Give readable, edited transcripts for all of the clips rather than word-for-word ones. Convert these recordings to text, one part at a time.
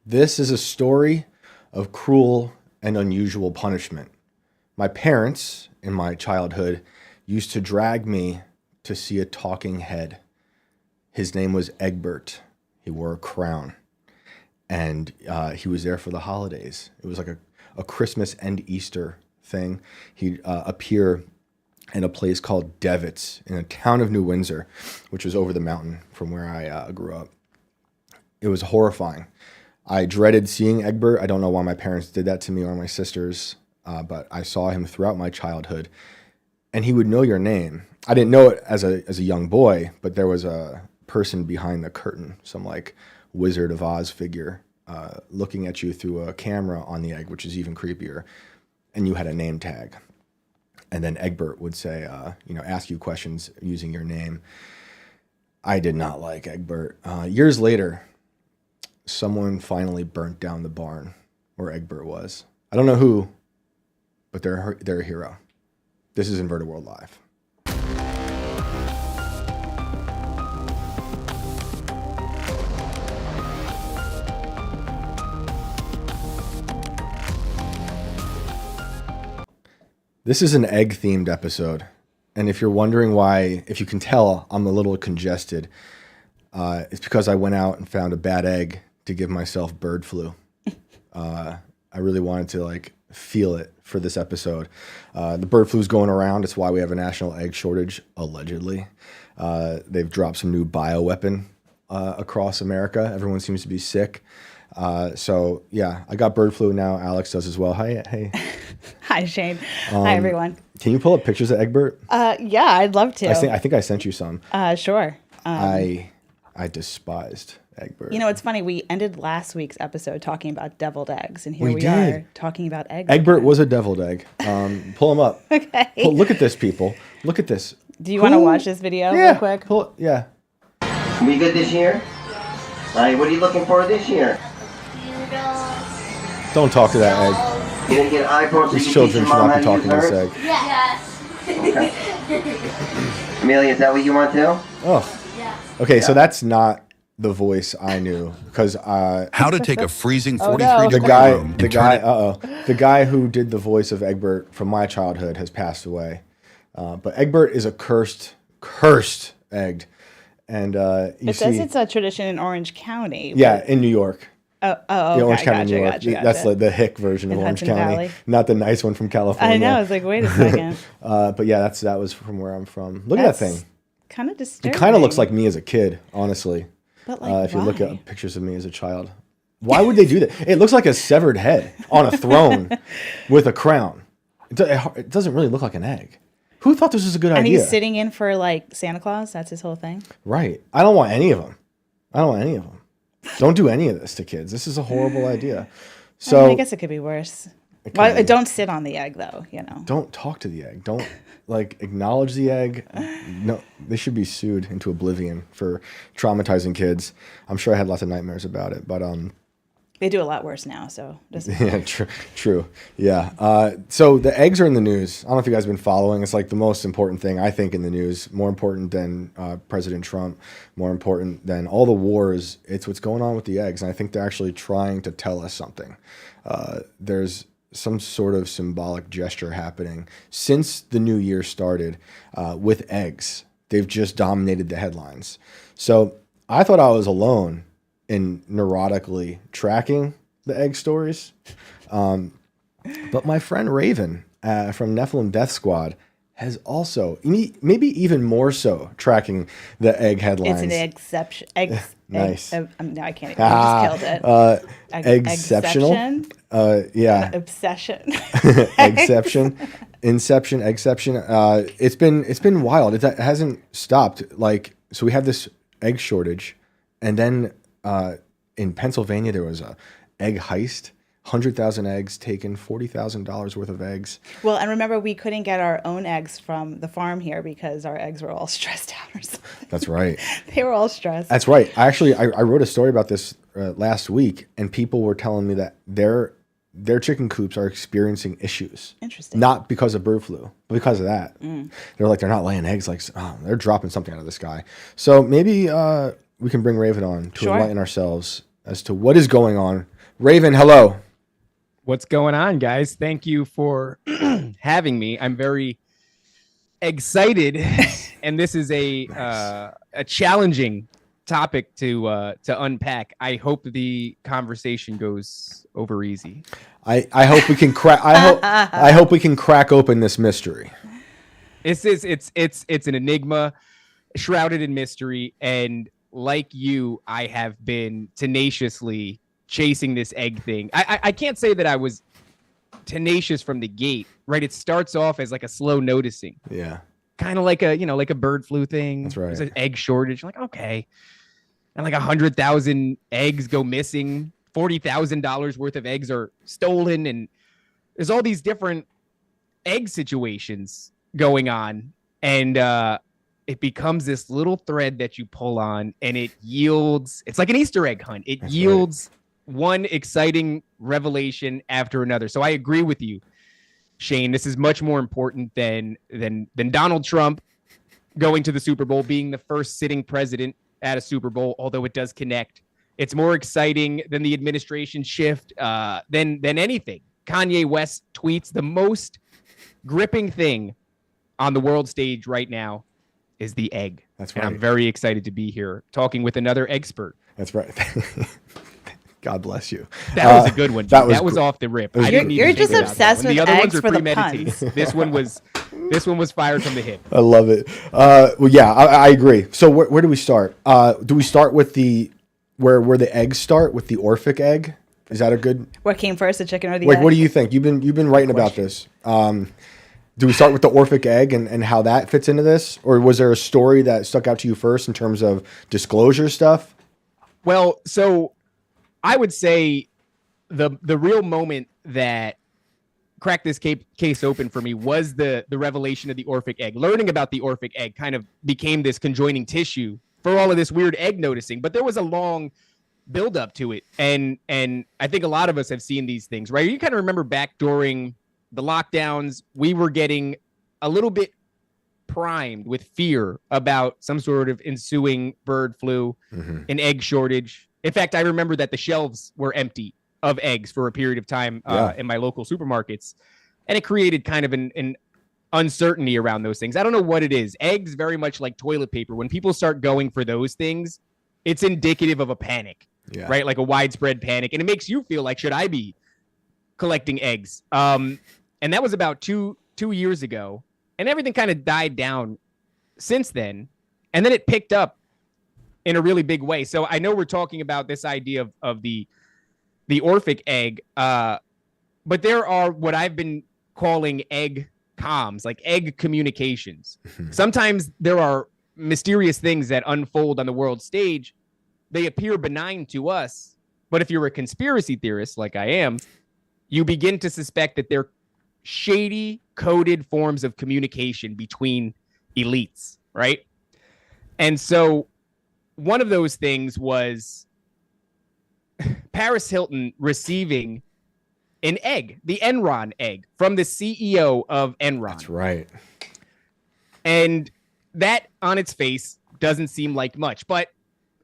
This is a story of cruel and unusual punishment. My parents, in my childhood, used to drag me to see a talking head. His name was Egbert. He wore a crown. And he was there for the holidays. It was like a Christmas and Easter thing. He'd appear in a place called Devitz in the town of New Windsor, which was over the mountain from where I grew up. It was horrifying. I dreaded seeing Egbert. I don't know why my parents did that to me or my sisters, but I saw him throughout my childhood. And he would know your name. I didn't know it as a young boy, but there was a person behind the curtain, some like Wizard of Oz figure, looking at you through a camera on the egg, which is even creepier. And you had a name tag. And then Egbert would say, ask you questions using your name. I did not like Egbert. Years later, someone finally burnt down the barn where Egbert was. I don't know who, but they're a hero. This is Inverted World Live. This is an egg-themed episode, and if you're wondering why, if you can tell, I'm a little congested, it's because I went out and found a bad egg to give myself bird flu. I really wanted to feel it for this episode. The bird flu's going around. It's why we have a national egg shortage, allegedly. They've dropped some new bioweapon across America. Everyone seems to be sick. So yeah, I got bird flu now. Alex does as well. Hi, hey. Hi, Shane. Hi, everyone. Can you pull up pictures of Egbert? Yeah, I'd love to. I think I sent you some. Sure. I despised Egbert. You know, it's funny. We ended last week's episode talking about deviled eggs, and here we did. are talking about eggs. Egbert was a deviled egg. Pull him up. Okay. Look at this, people. Look at this. Do you want to watch this video real quick? Yeah. We good this year? All right, what are you looking for this year? Don't talk to that egg. You didn't get an iPhone so These you children can should teach your mom not how be to talking use to hers? this egg. Yes. Amelia, is that what you want too? Oh. Okay, so that's not the voice I knew because How to take a freezing 43 no. degree room and turn it. the guy who did the voice of Egbert from my childhood has passed away. But Egbert is a cursed egg, and It says it's a tradition in Orange County. Yeah, in New York. Okay, Yeah, Orange County, New York. Gotcha. That's like the hick version of In Orange Hudson County, Valley. not the nice one from California. I know. I was like, wait a second. But yeah, that was from where I'm from. Look at that thing. Kind of It disturbing. kind of looks like me as a kid, honestly. But like, If you look why? at pictures of me as a child, why would they do that? It looks like a severed head on a throne with a crown. It doesn't really look like an egg. Who thought this was a good And idea? he's sitting in for like Santa Claus. That's his whole thing. Right. I don't want any of them. Don't do any of this to kids. This is a horrible idea. So I guess it could be worse. Well, don't sit on the egg, though. You know. don't talk to the egg. Don't acknowledge the egg. No, they should be sued into oblivion for traumatizing kids. I'm sure I had lots of nightmares about it, but They do a lot worse now, so yeah, true. Yeah. So the eggs are in the news. I don't know if you guys have been following. It's like the most important thing, I think, in the news. More important than President Trump. More important than all the wars. It's what's going on with the eggs. And I think they're actually trying to tell us something. There's some sort of symbolic gesture happening since the new year started with eggs. They've just dominated the headlines. So I thought I was alone in neurotically tracking the egg stories. But my friend Raven from Nephilim Death Squad has also, maybe even more so, tracking the egg headlines. it's an exception. Nice. No, I can't even. I just killed it. Exceptional. Yeah. Obsession. Exception. Inception. Exception. It's been wild. It hasn't stopped. So we have this egg shortage, and then in Pennsylvania there was a egg heist. 100,000 eggs taken, $40,000 worth of eggs. Well, and remember, we couldn't get our own eggs from the farm here because our eggs were all stressed out or something. That's right. They were all stressed. That's right. I wrote a story about this last week, and people were telling me that their chicken coops are experiencing issues. Interesting. Not because of bird flu, but because of that. They're not laying eggs. They're dropping something out of the sky. So maybe we can bring Raven on to Sure. enlighten ourselves as to what is going on Raven, hello. What's going on, guys? Thank you for having me. I'm very excited, and this is a challenging topic to unpack. I hope the conversation goes over easy. I hope we can crack. I hope we can crack open this mystery. It's an enigma shrouded in mystery, and like you, I have been tenaciously chasing this egg thing. I can't say that I was tenacious from the gate, right? It starts off as like a slow noticing. Yeah. Kind of like a bird flu thing. That's right. There's an egg shortage. You're like, okay. And like 100,000 eggs go missing. $40,000 worth of eggs are stolen. And there's all these different egg situations going on. And it becomes this little thread that you pull on, and it yields, it's like an Easter egg hunt. It yields one exciting revelation after another. So I agree with you, Shane. This is much more important than Donald Trump going to the Super Bowl, being the first sitting president at a Super Bowl, although it does connect. It's more exciting than the administration shift, than anything. Kanye West tweets, the most gripping thing on the world stage right now is the egg. That's right. And I'm very excited to be here talking with another expert. That's right. God bless you. That was a good one. That was off the rip. You're just obsessed with the other eggs ones are for the premeditated. puns. This one was fired from the hip. I love it. Well, yeah, I agree. So where do we start? Do we start with where the eggs start, with the Orphic egg? Is that a good? What came first, the chicken or the Like, egg? what do you think? You've been writing about this. Do we start with the Orphic egg and how that fits into this, or was there a story that stuck out to you first in terms of disclosure stuff? Well, so I would say the real moment that cracked this case open for me was the revelation of the Orphic egg. Learning about the Orphic egg kind of became this conjoining tissue for all of this weird egg noticing, but there was a long build up to it. And I think a lot of us have seen these things, right? You kind of remember back during the lockdowns, we were getting a little bit primed with fear about some sort of ensuing bird flu, an egg shortage. In fact, I remember that the shelves were empty of eggs for a period of time in my local supermarkets. And it created kind of an uncertainty around those things. I don't know what it is. Eggs, very much like toilet paper. When people start going for those things, it's indicative of a panic, right? Like a widespread panic. And it makes you feel like, should I be collecting eggs? And that was about two years ago. And everything kind of died down since then. And then it picked up in a really big way. So I know we're talking about this idea of the Orphic egg, but there are what I've been calling egg comms, like egg communications. Sometimes there are mysterious things that unfold on the world stage. They appear benign to us, but if you're a conspiracy theorist like I am, you begin to suspect that they're shady, coded forms of communication between elites, right? And so one of those things was Paris Hilton receiving an egg, the Enron egg, from the CEO of Enron. That's right. And that on its face doesn't seem like much, but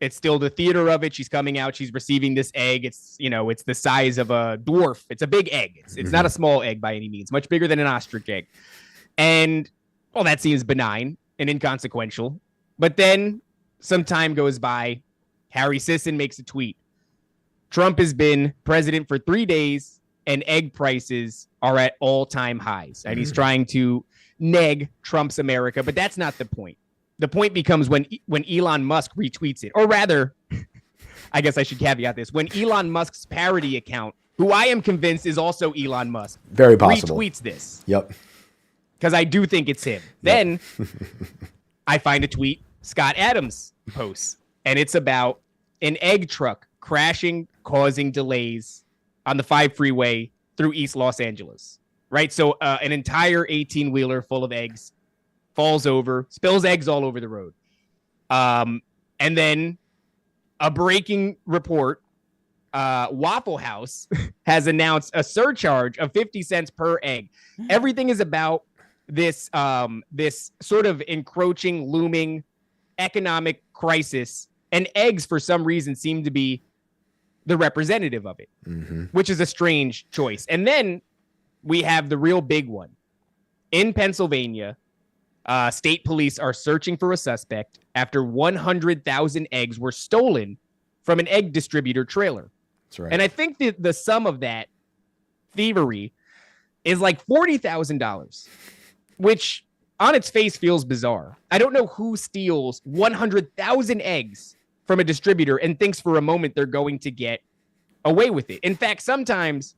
it's still the theater of it. She's coming out. She's receiving this egg. It's, it's the size of a dwarf. It's a big egg. It's not a small egg by any means, much bigger than an ostrich egg. And, well, that seems benign and inconsequential. But then some time goes by. Harry Sisson makes a tweet. Trump has been president for 3 days and egg prices are at all-time highs. And he's trying to neg Trump's America, but that's not the point. The point becomes when Elon Musk retweets it, or rather, I guess I should caveat this, when Elon Musk's parody account, who I am convinced is also Elon Musk, very possible, retweets this. Yep. Because I do think it's him. Yep. Then I find a tweet Scott Adams posts, and it's about an egg truck crashing, causing delays on the 5 freeway through East Los Angeles, right? So an entire 18-wheeler full of eggs falls over, spills eggs all over the road. And then a breaking report, Waffle House has announced a surcharge of 50 cents per egg. Everything is about this sort of encroaching, looming economic crisis. And eggs, for some reason, seem to be the representative of it, which is a strange choice. And then we have the real big one. In Pennsylvania, state police are searching for a suspect after 100,000 eggs were stolen from an egg distributor trailer. That's right. And I think the sum of that thievery is like $40,000, which on its face feels bizarre. I don't know who steals 100,000 eggs from a distributor and thinks for a moment they're going to get away with it. In fact, sometimes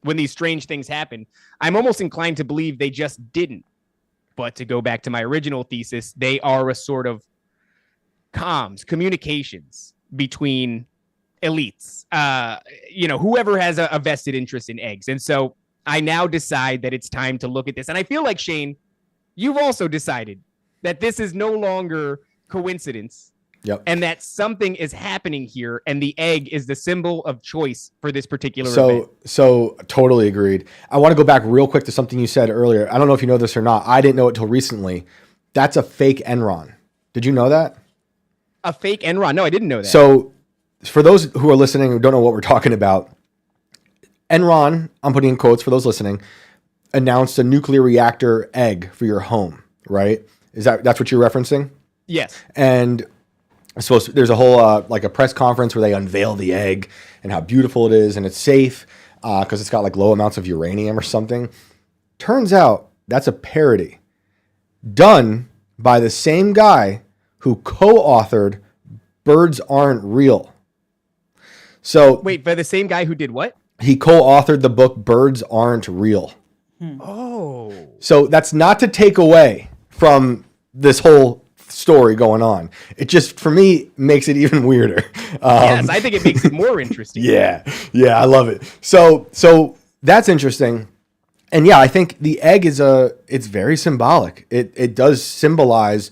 when these strange things happen, I'm almost inclined to believe they just didn't. But to go back to my original thesis, they are a sort of communications between elites, whoever has a vested interest in eggs. And so I now decide that it's time to look at this. And I feel like, Shane, you've also decided that this is no longer coincidence. Yep. And that something is happening here, and the egg is the symbol of choice for this particular event. So totally agreed. I want to go back real quick to something you said earlier. I don't know if you know this or not. I didn't know it till recently. That's a fake Enron. Did you know that? A fake Enron? No, I didn't know that. So for those who are listening who don't know what we're talking about, Enron, I'm putting in quotes for those listening, announced a nuclear reactor egg for your home, right? That's what you're referencing? Yes. And so there's a whole like a press conference where they unveil the egg and how beautiful it is and it's safe because it's got like low amounts of uranium or something. Turns out that's a parody done by the same guy who co-authored Birds Aren't Real. So wait, by the same guy who did what? He co-authored the book Birds Aren't Real. Oh. So that's not to take away from this whole story going on. It just, for me, makes it even weirder. Yes, I think it makes it more interesting. Yeah, I love it. So that's interesting. And yeah, I think the egg it's very symbolic. It does symbolize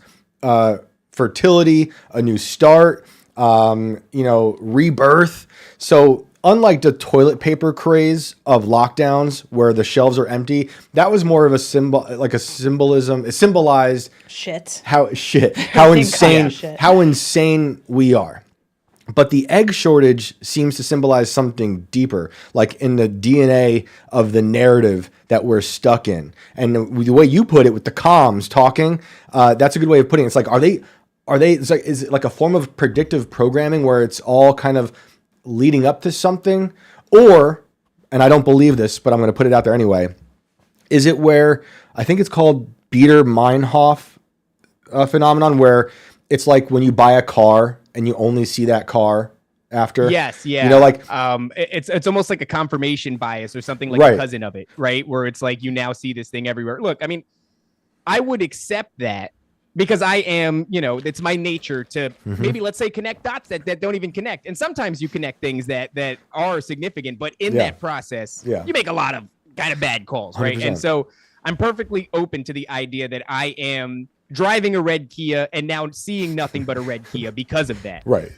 fertility, a new start, rebirth. So unlike the toilet paper craze of lockdowns where the shelves are empty, that was more of a symbol, like a symbolism. It symbolized how insane we are. But the egg shortage seems to symbolize something deeper, like in the DNA of the narrative that we're stuck in. And the way you put it with the comms talking, that's a good way of putting it. It's like, is it like a form of predictive programming where it's all kind of leading up to something? Or, and I don't believe this, but I'm going to put it out there anyway, is it where, I think it's called Bieder-Meinhof phenomenon, where it's like when you buy a car and you only see that car after? Yes, yeah. It's almost like a confirmation bias or something, like a cousin of it, right? Where it's like you now see this thing everywhere. Look, I mean, I would accept that, because I am, it's my nature to maybe, let's say, connect dots that don't even connect. And sometimes you connect things that are significant, but in that process, you make a lot of kind of bad calls, right? 100%. And so I'm perfectly open to the idea that I am driving a red Kia and now seeing nothing but a red Kia because of that. Right.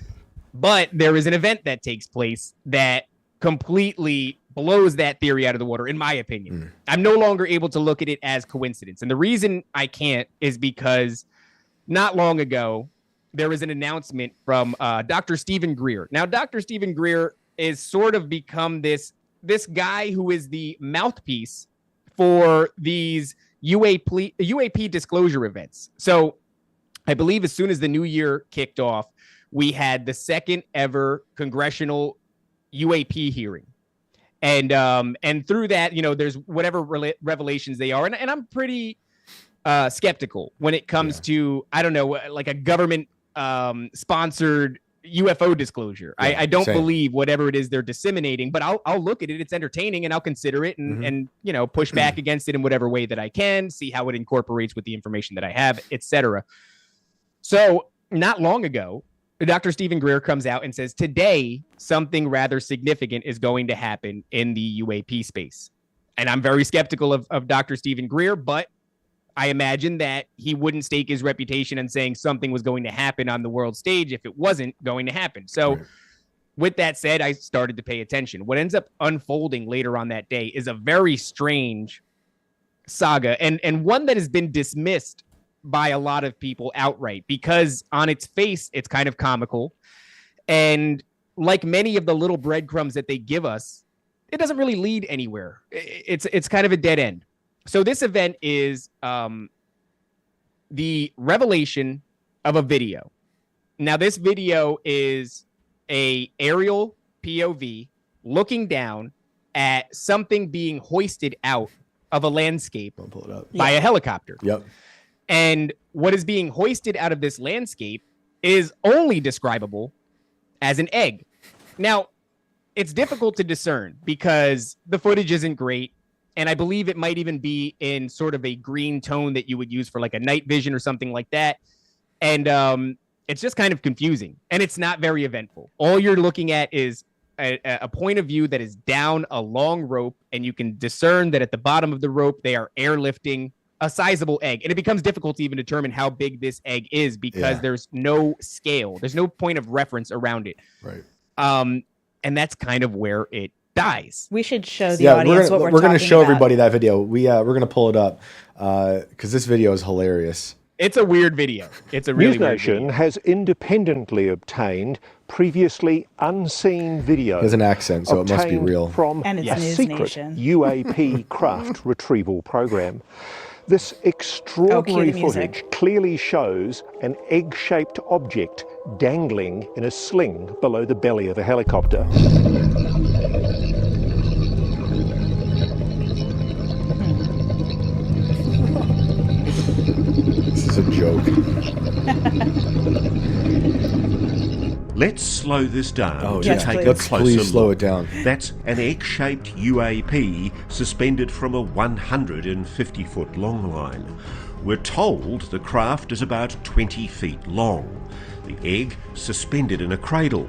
But there is an event that takes place that completely blows that theory out of the water, in my opinion. I'm no longer able to look at it as coincidence. And the reason I can't is because not long ago, there was an announcement from Dr. Stephen Greer. Now, Dr. Stephen Greer is sort of become this guy who is the mouthpiece for these UAP disclosure events. So I believe as soon as the new year kicked off, we had the second ever congressional UAP hearing. And through that, there's whatever revelations they are. And I'm pretty skeptical when it comes to, I don't know, like a government sponsored UFO disclosure. I don't believe whatever it is they're disseminating, but I'll look at it. It's entertaining and I'll consider it and push back against it in whatever way that I can, see how it incorporates with the information that I have, etc. So not long ago, Dr. Stephen Greer comes out and says, today, something rather significant is going to happen in the UAP space. And I'm very skeptical of Dr. Stephen Greer, but I imagine that he wouldn't stake his reputation on saying something was going to happen on the world stage if it wasn't going to happen. So with that said, I started to pay attention. What ends up unfolding later on that day is a very strange saga, and one that has been dismissed by a lot of people outright, because on its face, it's kind of comical. And like many of the little breadcrumbs that they give us, it doesn't really lead anywhere. It's kind of a dead end. So this event is the revelation of a video. Now, this video is a aerial POV looking down at something being hoisted out of a landscape by a helicopter. Yep. And what is being hoisted out of this landscape is only describable as an egg. Now, it's difficult to discern because the footage isn't great. And I believe it might even be in sort of a green tone that you would use for like a night vision or something like that. And it's just kind of confusing. And it's not very eventful. All you're looking at is a point of view that is down a long rope. And you can discern that at the bottom of the rope, they are airlifting a sizable egg. And it becomes difficult to even determine how big this egg is because there's no scale. There's no point of reference around it. Right. And that's kind of where it dies. We should show the audience what we're talking about. We're going to show everybody that video. We're going to pull it up because this video is hilarious. It's a weird video. It's a really weird video. NewsNation has independently obtained previously unseen video. There's an accent, so it must be real. From And it's a secret NewsNation. UAP craft retrieval program. This extraordinary footage clearly shows an egg-shaped object dangling in a sling below the belly of a helicopter. This is a joke. Let's slow this down to yes, take please. a closer Please look. slow it down. That's an egg-shaped UAP suspended from a 150-foot long line. We're told the craft is about 20 feet long. The egg suspended in a cradle.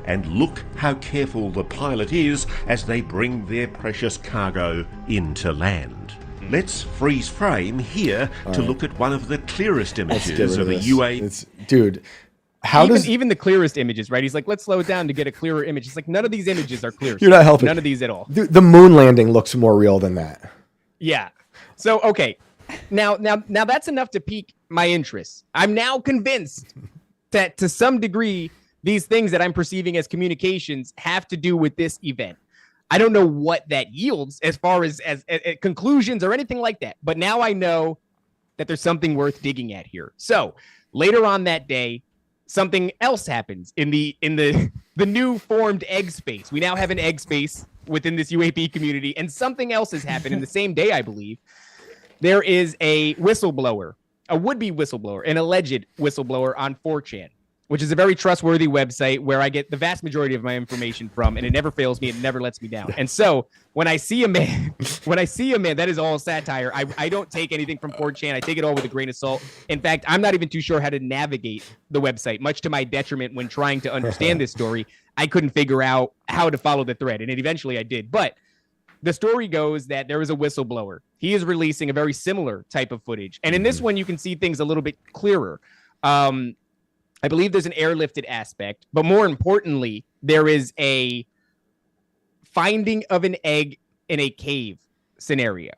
And look how careful the pilot is as they bring their precious cargo into land. Let's freeze frame here to look at one of the clearest images of a UAP. Dude, even the clearest images, right? He's like, let's slow it down to get a clearer image. It's like none of these images are clear. You're not helping. None of these at all. The moon landing looks more real than that. Yeah. So okay, now that's enough to pique my interest. I'm now convinced that to some degree these things that I'm perceiving as communications have to do with this event. I don't know what that yields as far as conclusions or anything like that. But now I know that there's something worth digging at here. So later on that day, something else happens in the new formed egg space. We now have an egg space within this UAP community, and something else has happened in the same day, I believe. There is a whistleblower, a would-be whistleblower, an alleged whistleblower on 4chan, which is a very trustworthy website where I get the vast majority of my information from, and it never fails me. It never lets me down. And so when I see a man, that is all satire. I don't take anything from 4chan. I take it all with a grain of salt. In fact, I'm not even too sure how to navigate the website, much to my detriment when trying to understand this story. I couldn't figure out how to follow the thread, and eventually I did. But the story goes that there is a whistleblower. He is releasing a very similar type of footage. And in this one, you can see things a little bit clearer. I believe there's an airlifted aspect, but more importantly, there is a finding of an egg in a cave scenario.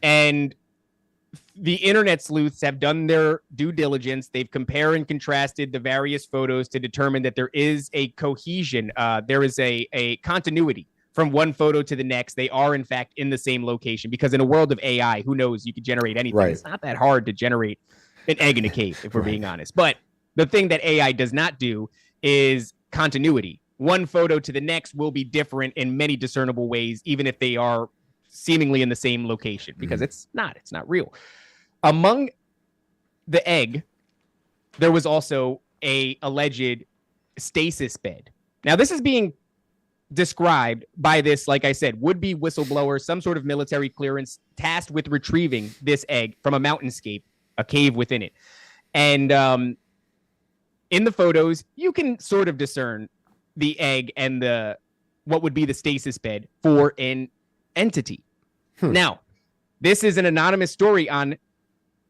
And the internet sleuths have done their due diligence. They've compared and contrasted the various photos to determine that there is a cohesion. There is a continuity from one photo to the next. They are, in fact, in the same location because in a world of AI, who knows, you could generate anything. Right. It's not that hard to generate an egg in a cave, if we're being honest. But the thing that AI does not do is continuity. One photo to the next will be different in many discernible ways, even if they are seemingly in the same location, because it's not real. Among the egg, there was also a alleged stasis bed. Now, this is being described by this, like I said, would-be whistleblower, some sort of military clearance, tasked with retrieving this egg from a mountainscape, a cave within it. And in the photos, you can sort of discern the egg and what would be the stasis bed for an entity. Now, this is an anonymous story on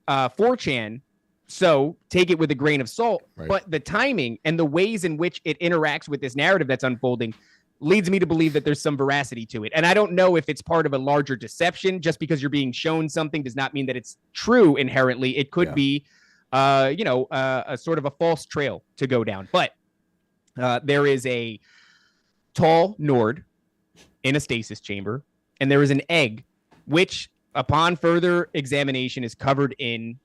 4chan, so take it with a grain of salt. Right. But the timing and the ways in which it interacts with this narrative that's unfolding leads me to believe that there's some veracity to it. And I don't know if it's part of a larger deception. Just because you're being shown something does not mean that it's true inherently. It could be a sort of a false trail to go down. But there is a tall Nord in a stasis chamber, and there is an egg, which upon further examination is covered in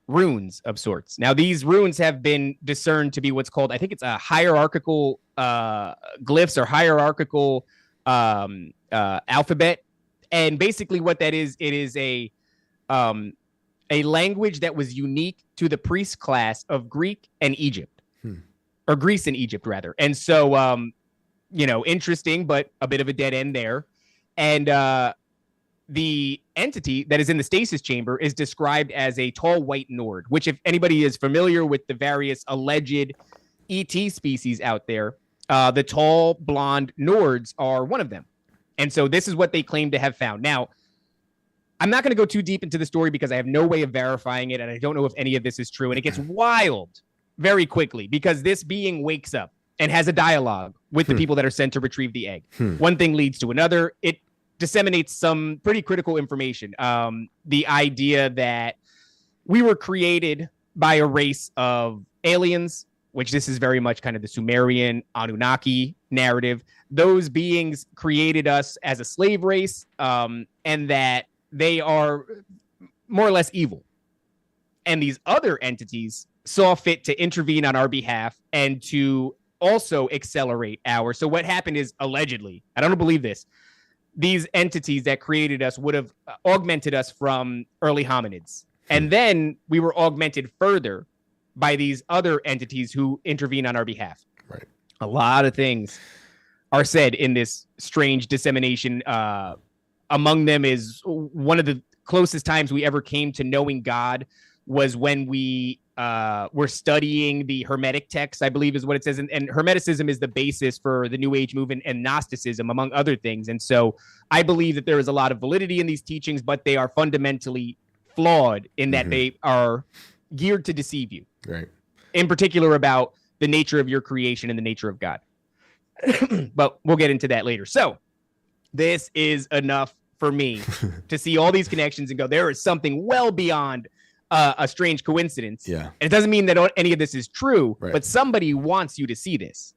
runes of sorts. Now, these runes have been discerned to be what's called, I think it's a hierarchical glyphs or hierarchical alphabet. And basically what that is, it is a language that was unique to the priest class of Greek and Egypt, or Greece and Egypt rather. And so, interesting, but a bit of a dead end there. And the entity that is in the stasis chamber is described as a tall white Nord, which, if anybody is familiar with the various alleged ET species out there, the tall blonde Nords are one of them. And so this is what they claim to have found. Now, I'm not going to go too deep into the story because I have no way of verifying it, and I don't know if any of this is true. And it gets wild very quickly because this being wakes up and has a dialogue with the people that are sent to retrieve the egg. One thing leads to another. It disseminates some pretty critical information. The idea that we were created by a race of aliens, which this is very much kind of the Sumerian Anunnaki narrative. Those beings created us as a slave race, and that they are more or less evil. And these other entities saw fit to intervene on our behalf and to also accelerate ours. So what happened is, allegedly, I don't believe this, these entities that created us would have augmented us from early hominids. And then we were augmented further by these other entities who intervene on our behalf. Right. A lot of things are said in this strange dissemination. Among them is one of the closest times we ever came to knowing God was when we were studying the Hermetic text, I believe is what it says. And Hermeticism is the basis for the New Age movement and Gnosticism, among other things. And so I believe that there is a lot of validity in these teachings, but they are fundamentally flawed in that they are geared to deceive you. Right. In particular about the nature of your creation and the nature of God. But we'll get into that later. So this is enough for me to see all these connections and go, there is something well beyond a strange coincidence. Yeah. And it doesn't mean that any of this is true, but somebody wants you to see this.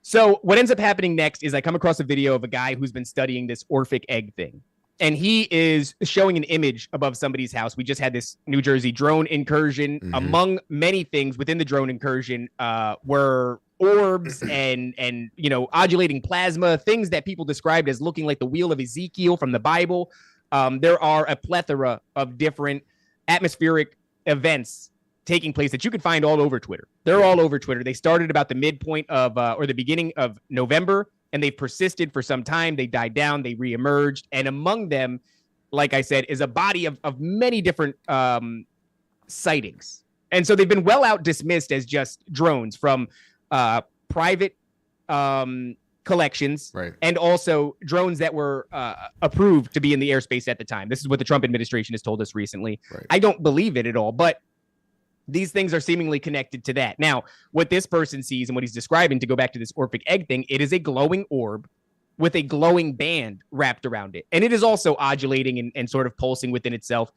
So what ends up happening next is I come across a video of a guy who's been studying this Orphic egg thing. And he is showing an image above somebody's house. We just had this New Jersey drone incursion. Among many things within the drone incursion were orbs and undulating plasma, things that people described as looking like the wheel of Ezekiel from the Bible. There are a plethora of different atmospheric events taking place that you could find all over Twitter. They're all over Twitter. They started about the midpoint of or the beginning of November, and they've persisted for some time. They died down, they reemerged, and among them, like I said, is a body of many different sightings. And so they've been well out dismissed as just drones from private collections, and also drones that were approved to be in the airspace at the time. This is what the Trump administration has told us recently. I don't believe it at all, but these things are seemingly connected to that. Now, what this person sees and what he's describing, to go back to this Orphic egg thing, it is a glowing orb with a glowing band wrapped around it. And it is also undulating and sort of pulsing within itself.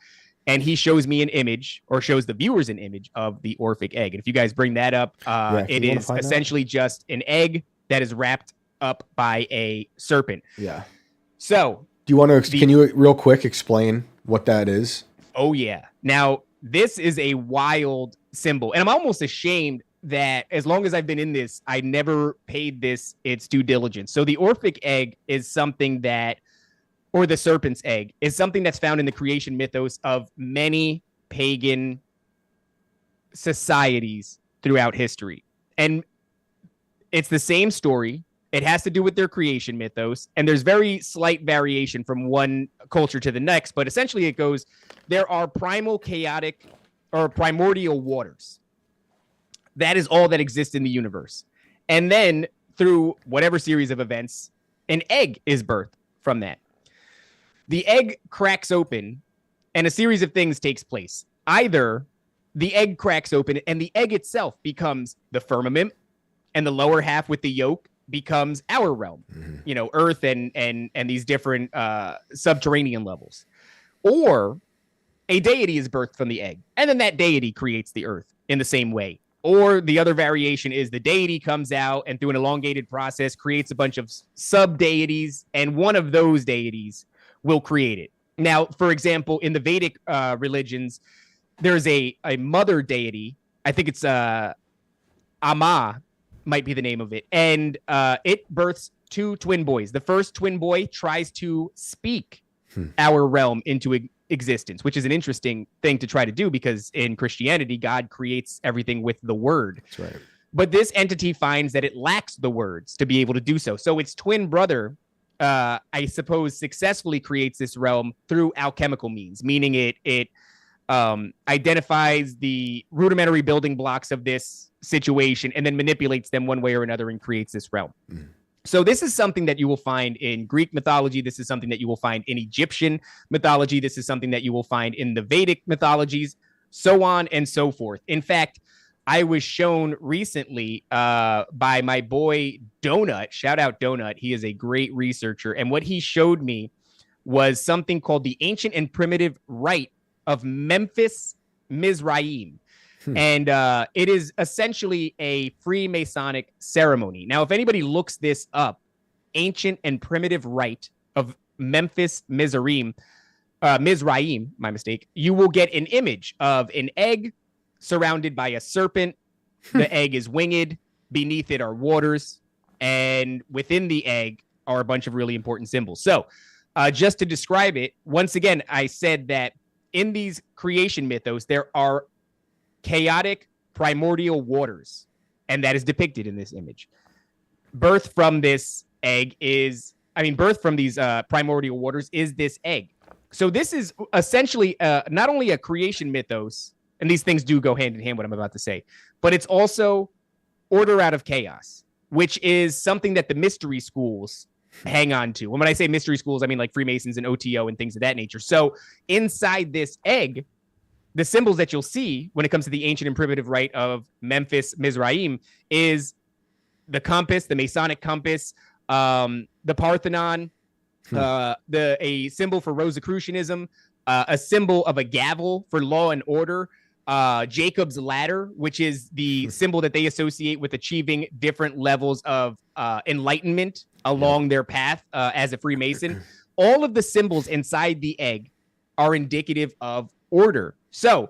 And he shows me an image, or shows the viewers an image of the Orphic egg. And if you guys bring that up, it is essentially just an egg that is wrapped up by a serpent. Yeah. So do you want to, can you real quick explain what that is? Oh yeah. Now, this is a wild symbol, and I'm almost ashamed that as long as I've been in this, I never paid this its due diligence. So the Orphic egg is something that, or the serpent's egg, is something that's found in the creation mythos of many pagan societies throughout history. And it's the same story. It has to do with their creation mythos, and there's very slight variation from one culture to the next, but essentially it goes, there are primal chaotic or primordial waters. That is all that exists in the universe. And then through whatever series of events, an egg is birthed from that. The egg cracks open and a series of things takes place. Either the egg cracks open and the egg itself becomes the firmament, and the lower half with the yolk becomes our realm, Earth and these different subterranean levels. Or a deity is birthed from the egg, and then that deity creates the Earth in the same way. Or the other variation is the deity comes out and through an elongated process creates a bunch of sub-deities, and one of those deities will create it. Now, for example, in the Vedic religions, there's a mother deity. I think it's Amma might be the name of it. And it births 2 twin boys. The first twin boy tries to speak our realm into existence, which is an interesting thing to try to do because in Christianity, God creates everything with the word. That's right. But this entity finds that it lacks the words to be able to do so. So its twin brother, I suppose, successfully creates this realm through alchemical means, meaning it identifies the rudimentary building blocks of this situation and then manipulates them one way or another and creates this realm. So this is something that you will find in Greek mythology. This is something that you will find in Egyptian mythology. This is something that you will find in the Vedic mythologies, so on and so forth. In fact, I was shown recently by my boy Donut. Shout out Donut. He is a great researcher. And what he showed me was something called the ancient and primitive rite of Memphis Mizraim. And it is essentially a Freemasonic ceremony. Now, if anybody looks this up, ancient and primitive rite of Memphis Mizraim, my mistake, you will get an image of an egg surrounded by a serpent. The egg is winged. Beneath it are waters. And within the egg are a bunch of really important symbols. So just to describe it, once again, I said that in these creation mythos, there are chaotic primordial waters, and that is depicted in this image. Birth from this egg is, birth from these primordial waters is this egg. So this is essentially not only a creation mythos, and these things do go hand in hand, what I'm about to say, but it's also order out of chaos, which is something that the mystery schools hang on to. When I say mystery schools, I mean like Freemasons and OTO and things of that nature. So inside this egg, the symbols that you'll see when it comes to the ancient and primitive rite of Memphis Mizraim is the compass, the Masonic compass, the Parthenon, a symbol for Rosicrucianism, a symbol of a gavel for law and order, Jacob's ladder, which is the symbol that they associate with achieving different levels of enlightenment along their path as a Freemason. All of the symbols inside the egg are indicative of order. So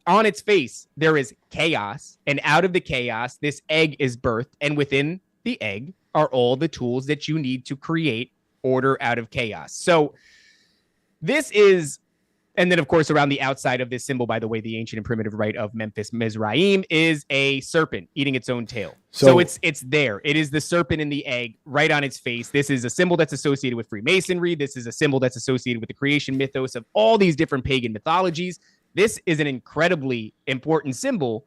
on its face, there is chaos, and out of the chaos, this egg is birthed, and within the egg are all the tools that you need to create order out of chaos. So this is, and then of course around the outside of this symbol, by the way, the ancient and primitive rite of Memphis Mizraim is a serpent eating its own tail. So it's there. It is the serpent in the egg right on its face. This is a symbol that's associated with Freemasonry. This is a symbol that's associated with the creation mythos of all these different pagan mythologies. This is an incredibly important symbol.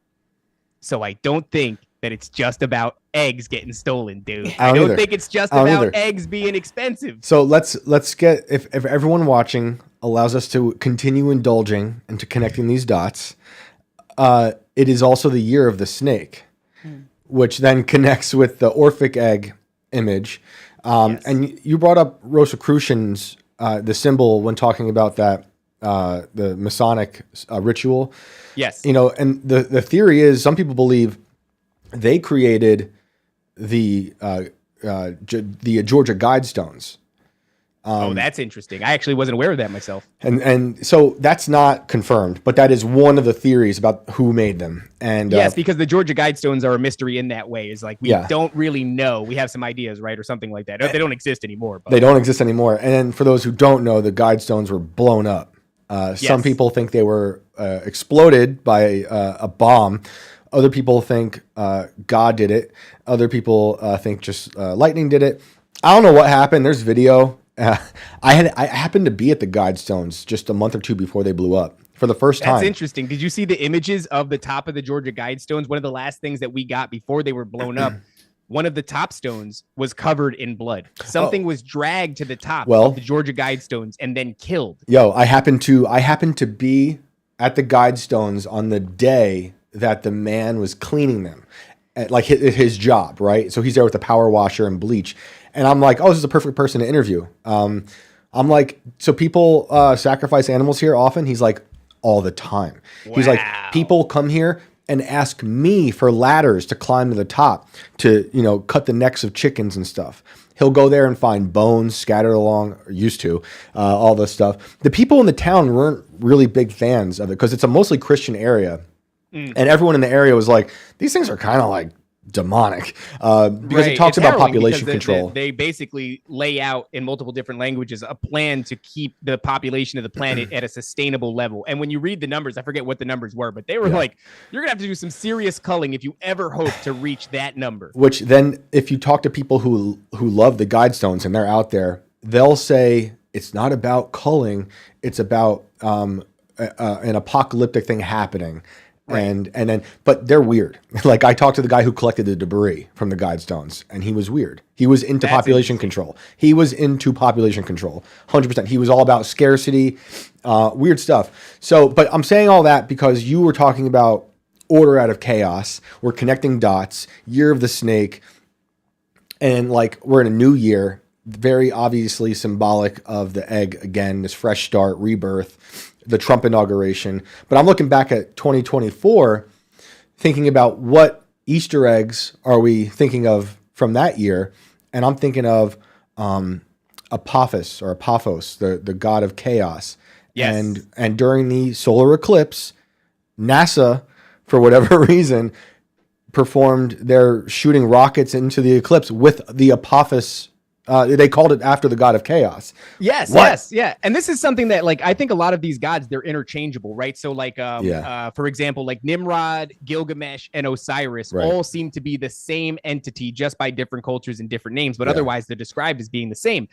So I don't think that it's just about eggs getting stolen, dude. I don't think it's just about eggs being expensive. So let's get, if everyone watching allows us to continue indulging and to connecting these dots, it is also the year of the snake, which then connects with the Orphic egg image. And you brought up Rosicrucians, the symbol when talking about that, the Masonic ritual. Yes. You know, and the theory is some people believe they created the Georgia Guidestones. That's interesting. I actually wasn't aware of that myself. And so that's not confirmed, but that is one of the theories about who made them. And yes, because the Georgia Guidestones are a mystery in that way. Is like we don't really know. We have some ideas, right, or something like that. They don't exist anymore. But. They don't exist anymore. And then for those who don't know, the Guidestones were blown up. Some people think they were exploded by a bomb. Other people think God did it. Other people think just lightning did it. I don't know what happened. There's video. I happened to be at the Guidestones just a month or two before they blew up for the first time. That's interesting. Did you see the images of the top of the Georgia Guidestones? One of the last things that we got before they were blown up, one of the top stones was covered in blood. Something was dragged to the top of the Georgia Guidestones and then killed. Yo, I happened to be at the Guidestones on the day that the man was cleaning them, like his job, right? So he's there with the power washer and bleach. And I'm like, oh, this is a perfect person to interview. I'm like, so people sacrifice animals here often? He's like, all the time. Wow. He's like, people come here and ask me for ladders to climb to the top to, cut the necks of chickens and stuff. He'll go there and find bones scattered along, or used to, all this stuff. The people in the town weren't really big fans of it because it's a mostly Christian area. And everyone in the area was like, these things are kind of like demonic because it talks about population control. They basically lay out in multiple different languages a plan to keep the population of the planet at a sustainable level. And when you read the numbers, I forget what the numbers were, but they were like, you're gonna have to do some serious culling if you ever hope to reach that number. Which then, if you talk to people who love the guidestones and they're out there, they'll say it's not about culling, it's about an apocalyptic thing happening. Right. But they're weird. Like, I talked to the guy who collected the debris from the guidestones, and he was weird. He was into population control. 100%. He was all about scarcity, weird stuff. So, but I'm saying all that because you were talking about order out of chaos. We're connecting dots, year of the snake, and like we're in a new year, very obviously symbolic of the egg again, this fresh start, rebirth, the Trump inauguration. But I'm looking back at 2024, thinking about what Easter eggs are we thinking of from that year. And I'm thinking of Apophis, the god of chaos. Yes. And during the solar eclipse, NASA, for whatever reason, performed their shooting rockets into the eclipse with the Apophis. They called it after the god of chaos. Yes. Yeah. And this is something that, like, I think a lot of these gods, they're interchangeable, right? So like, for example, like Nimrod, Gilgamesh, and Osiris all seem to be the same entity, just by different cultures and different names, but otherwise they're described as being the same.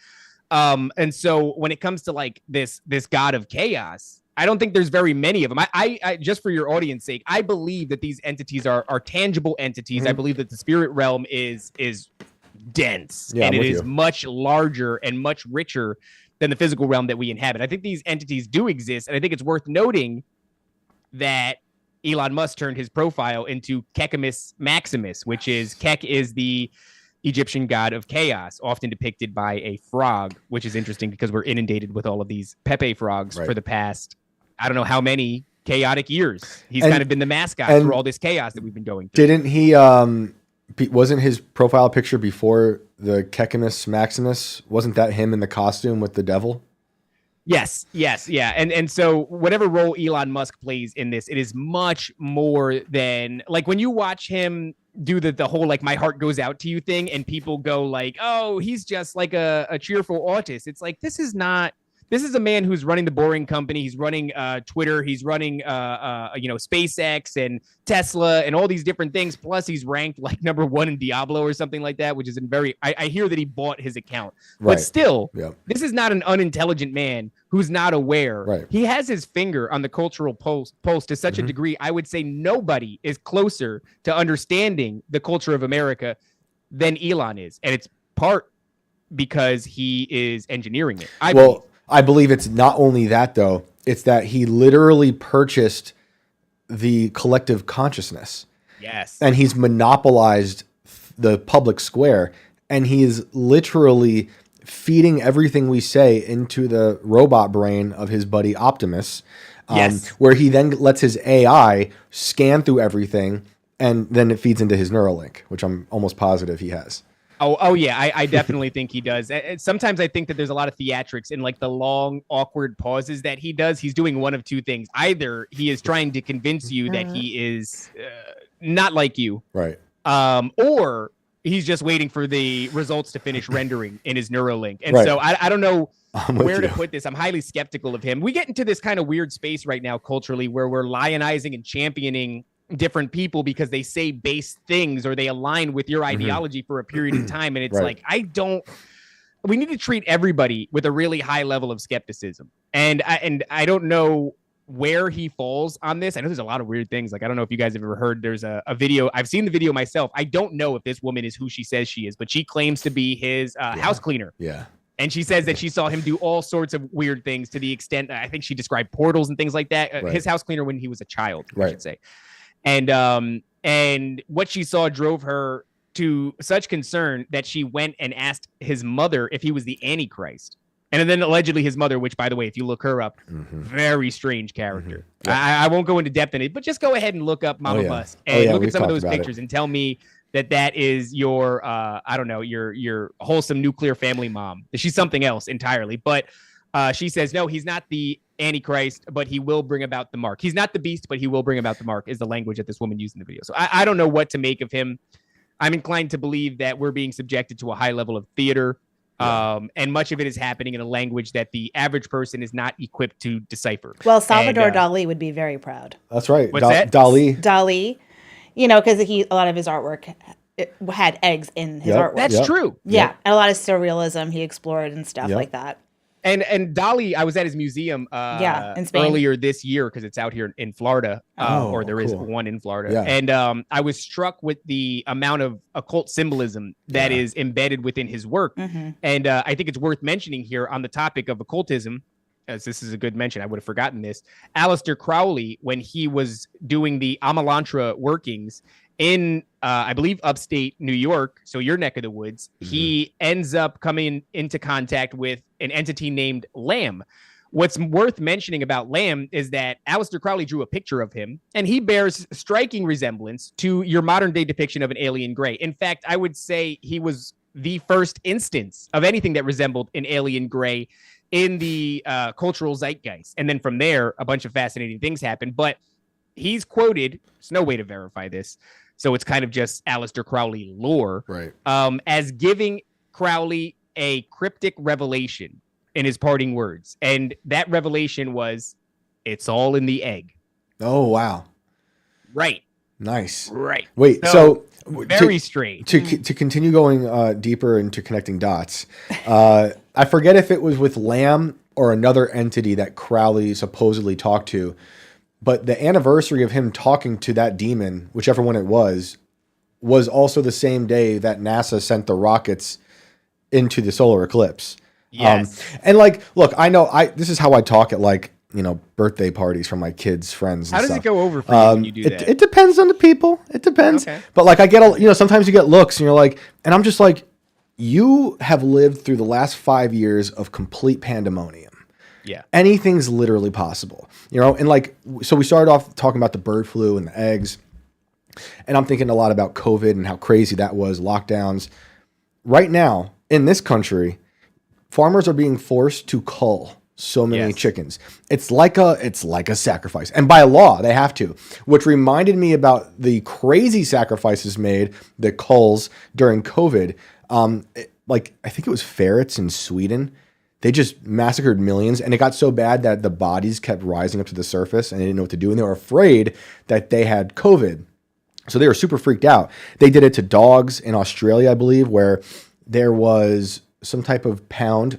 And so when it comes to like this god of chaos, I don't think there's very many of them. I just for your audience sake, I believe that these entities are tangible entities. I believe that the spirit realm is dense, and it is much larger and much richer than the physical realm that we inhabit. I think these entities do exist, and I think it's worth noting that Elon Musk turned his profile into Kekimus Maximus, which is Kek is the Egyptian god of chaos, often depicted by a frog, which is interesting because we're inundated with all of these Pepe frogs for the past, I don't know how many chaotic years. He's kind of been the mascot for all this chaos that we've been going through. Didn't he wasn't his profile picture before the Kekimus Maximus? Wasn't that him in the costume with the devil? Yes, yeah. And so whatever role Elon Musk plays in this, it is much more than, like, when you watch him do the whole, like, my heart goes out to you thing, and people go like, oh, he's just like a cheerful autist. It's like, this is a man who's running the Boring Company. He's running Twitter. He's running SpaceX and Tesla and all these different things. Plus, he's ranked like #1 in Diablo or something like that, which is I hear that he bought his account. Right. But still, this is not an unintelligent man who's not aware. Right. He has his finger on the cultural pulse to such a degree. I would say nobody is closer to understanding the culture of America than Elon is, and it's part because he is engineering it. I believe it's not only that, though. It's that he literally purchased the collective consciousness. Yes. And he's monopolized the public square. And he is literally feeding everything we say into the robot brain of his buddy Optimus. Where he then lets his AI scan through everything, and then it feeds into his Neuralink, which I'm almost positive he has. Oh yeah, I definitely think he does. Sometimes I think that there's a lot of theatrics in like the long, awkward pauses that he does. He's doing one of two things. Either he is trying to convince you that he is not like you, right? Or he's just waiting for the results to finish rendering in his Neuralink. And so I don't know where to put this. I'm highly skeptical of him. We get into this kind of weird space right now culturally where we're lionizing and championing different people because they say base things or they align with your ideology for a period of time. And it's like, we need to treat everybody with a really high level of skepticism. And I don't know where he falls on this. I know there's a lot of weird things. Like, I don't know if you guys have ever heard, there's a video. I've seen the video myself. I don't know if this woman is who she says she is, but she claims to be his house cleaner. Yeah. And she says that she saw him do all sorts of weird things to the extent, I think she described portals and things like that. His house cleaner when he was a child, I should say. And what she saw drove her to such concern that she went and asked his mother if he was the Antichrist. And then allegedly his mother, which, by the way, if you look her up, very strange character. I won't go into depth in it, but just go ahead and look up Mama Musk and look at some of those pictures and tell me that is your, I don't know, your wholesome nuclear family mom. She's something else entirely. But she says, no, he's not the Antichrist, but he will bring about the mark. He's not the beast, but he will bring about the mark is the language that this woman used in the video. So I don't know what to make of him. I'm inclined to believe that we're being subjected to a high level of theater. And much of it is happening in a language that the average person is not equipped to decipher. Well, Salvador Dali would be very proud. That's right. What's that? Dali, because a lot of his artwork had eggs in his artwork. That's true. Yeah, and a lot of surrealism he explored and stuff like that. And Dali, I was at his museum in Spain earlier this year because it's out here in Florida, or there is one in Florida. Yeah. And I was struck with the amount of occult symbolism that is embedded within his work. And I think it's worth mentioning here on the topic of occultism, as this is a good mention. I would have forgotten this. Aleister Crowley, when he was doing the Amalantra workings in, I believe, upstate New York, so your neck of the woods, he ends up coming into contact with an entity named Lamb. What's worth mentioning about Lamb is that Aleister Crowley drew a picture of him, and he bears striking resemblance to your modern day depiction of an alien gray. In fact, I would say he was the first instance of anything that resembled an alien gray in the cultural zeitgeist. And then from there, a bunch of fascinating things happened. But he's quoted, there's no way to verify this, so it's kind of just Aleister Crowley lore, right? As giving Crowley a cryptic revelation in his parting words. And that revelation was, it's all in the egg. Oh, wow. Right. Nice. Right. Wait, so very strange. To continue going deeper into connecting dots, I forget if it was with Lamb or another entity that Crowley supposedly talked to, but the anniversary of him talking to that demon, whichever one it was also the same day that NASA sent the rockets into the solar eclipse. Yes. And like, look, I know this is how I talk at like, birthday parties for my kids' friends. How and does stuff. it go over for you when you do that? It depends on the people. It depends. Okay. But like I get, sometimes you get looks and you're like, and I'm just like, you have lived through the last 5 years of complete pandemonium. Yeah. Anything's literally possible, and like, so we started off talking about the bird flu and the eggs, and I'm thinking a lot about COVID and how crazy that was, lockdowns. Right now in this country, farmers are being forced to cull so many chickens. It's like a sacrifice. And by law, they have to, which reminded me about the crazy sacrifices made, the culls during COVID. Like, I think it was ferrets in Sweden. They just massacred millions, and it got so bad that the bodies kept rising up to the surface, and they didn't know what to do, and they were afraid that they had COVID. So they were super freaked out. They did it to dogs in Australia, I believe, where there was some type of pound,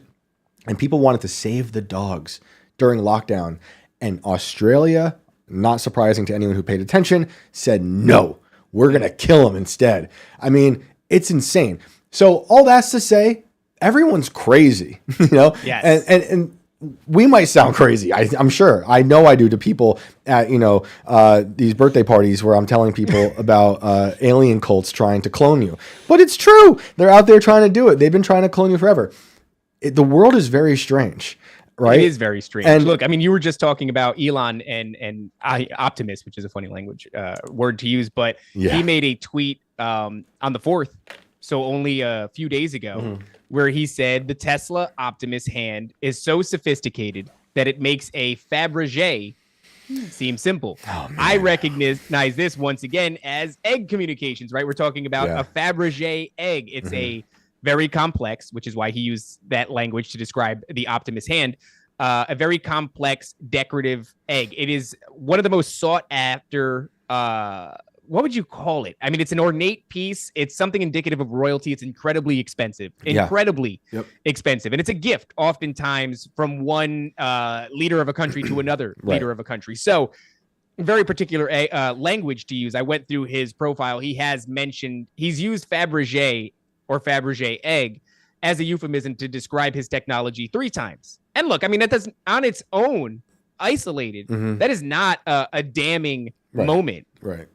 and people wanted to save the dogs during lockdown. And Australia, not surprising to anyone who paid attention, said, no, we're going to kill them instead. I mean, it's insane. So all that's to say, everyone's crazy, Yes. And we might sound crazy. I'm sure. I know I do to people at, these birthday parties where I'm telling people about alien cults trying to clone you. But it's true. They're out there trying to do it. They've been trying to clone you forever. The world is very strange, right? It is very strange. And look, I mean, you were just talking about Elon and Optimus, which is a funny language word to use, but he made a tweet on the 4th, so only a few days ago, where he said the Tesla Optimus hand is so sophisticated that it makes a Fabergé seem simple. I recognize this once again as egg communications, right? We're talking about a Fabergé egg. It's a very complex, which is why he used that language to describe the Optimus hand, a very complex decorative egg. It is one of the most sought after, what would you call it? I mean, it's an ornate piece. It's something indicative of royalty. It's incredibly expensive, expensive. And it's a gift oftentimes from one leader of a country to another leader of a country. So very particular language to use. I went through his profile. He has mentioned, he's used Fabergé or Fabergé egg as a euphemism to describe his technology 3 times. And look, I mean, that doesn't, on its own, isolated, that is not a damning moment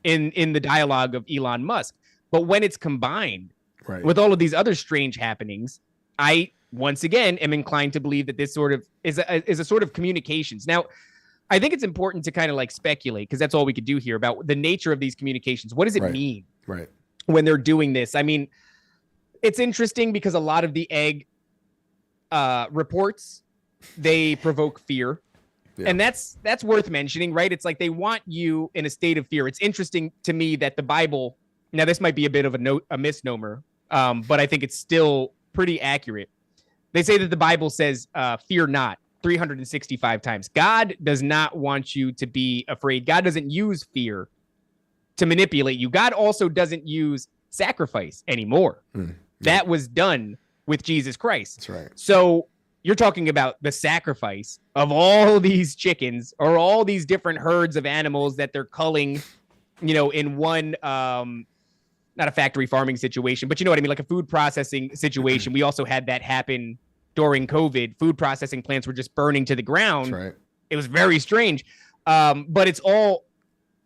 in the dialogue of Elon Musk. But when it's combined with all of these other strange happenings, I once again, am inclined to believe that this sort of is a sort of communications. Now, I think it's important to kind of like speculate, because that's all we could do here, about the nature of these communications. What does it mean when they're doing this? I mean, it's interesting because a lot of the egg reports, they provoke fear. Yeah. And that's worth mentioning, right? It's like they want you in a state of fear. It's interesting to me that the Bible, now this might be a bit of a misnomer, but I think it's still pretty accurate. They say that the Bible says, fear not, 365 times. God does not want you to be afraid. God doesn't use fear to manipulate you. God also doesn't use sacrifice anymore. That was done with Jesus Christ. That's right. So you're talking about the sacrifice of all these chickens or all these different herds of animals that they're culling, in one, not a factory farming situation, but you know what I mean? Like a food processing situation. We also had that happen during COVID. Food processing plants were just burning to the ground. That's right. It was very strange. But it's all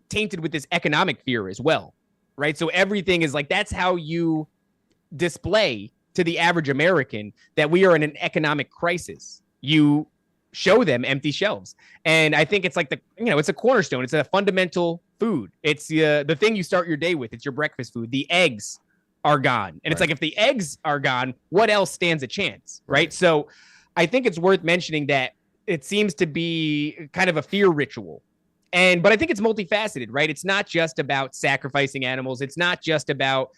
tainted with this economic fear as well, right? So everything is like, that's how you display to the average American that we are in an economic crisis. You show them empty shelves. And I think it's like it's a cornerstone. It's a fundamental food. It's the thing you start your day with. It's your breakfast food. The eggs are gone. And it's like, if the eggs are gone, what else stands a chance, right? So I think it's worth mentioning that it seems to be kind of a fear ritual. But I think it's multifaceted, right? It's not just about sacrificing animals. It's not just about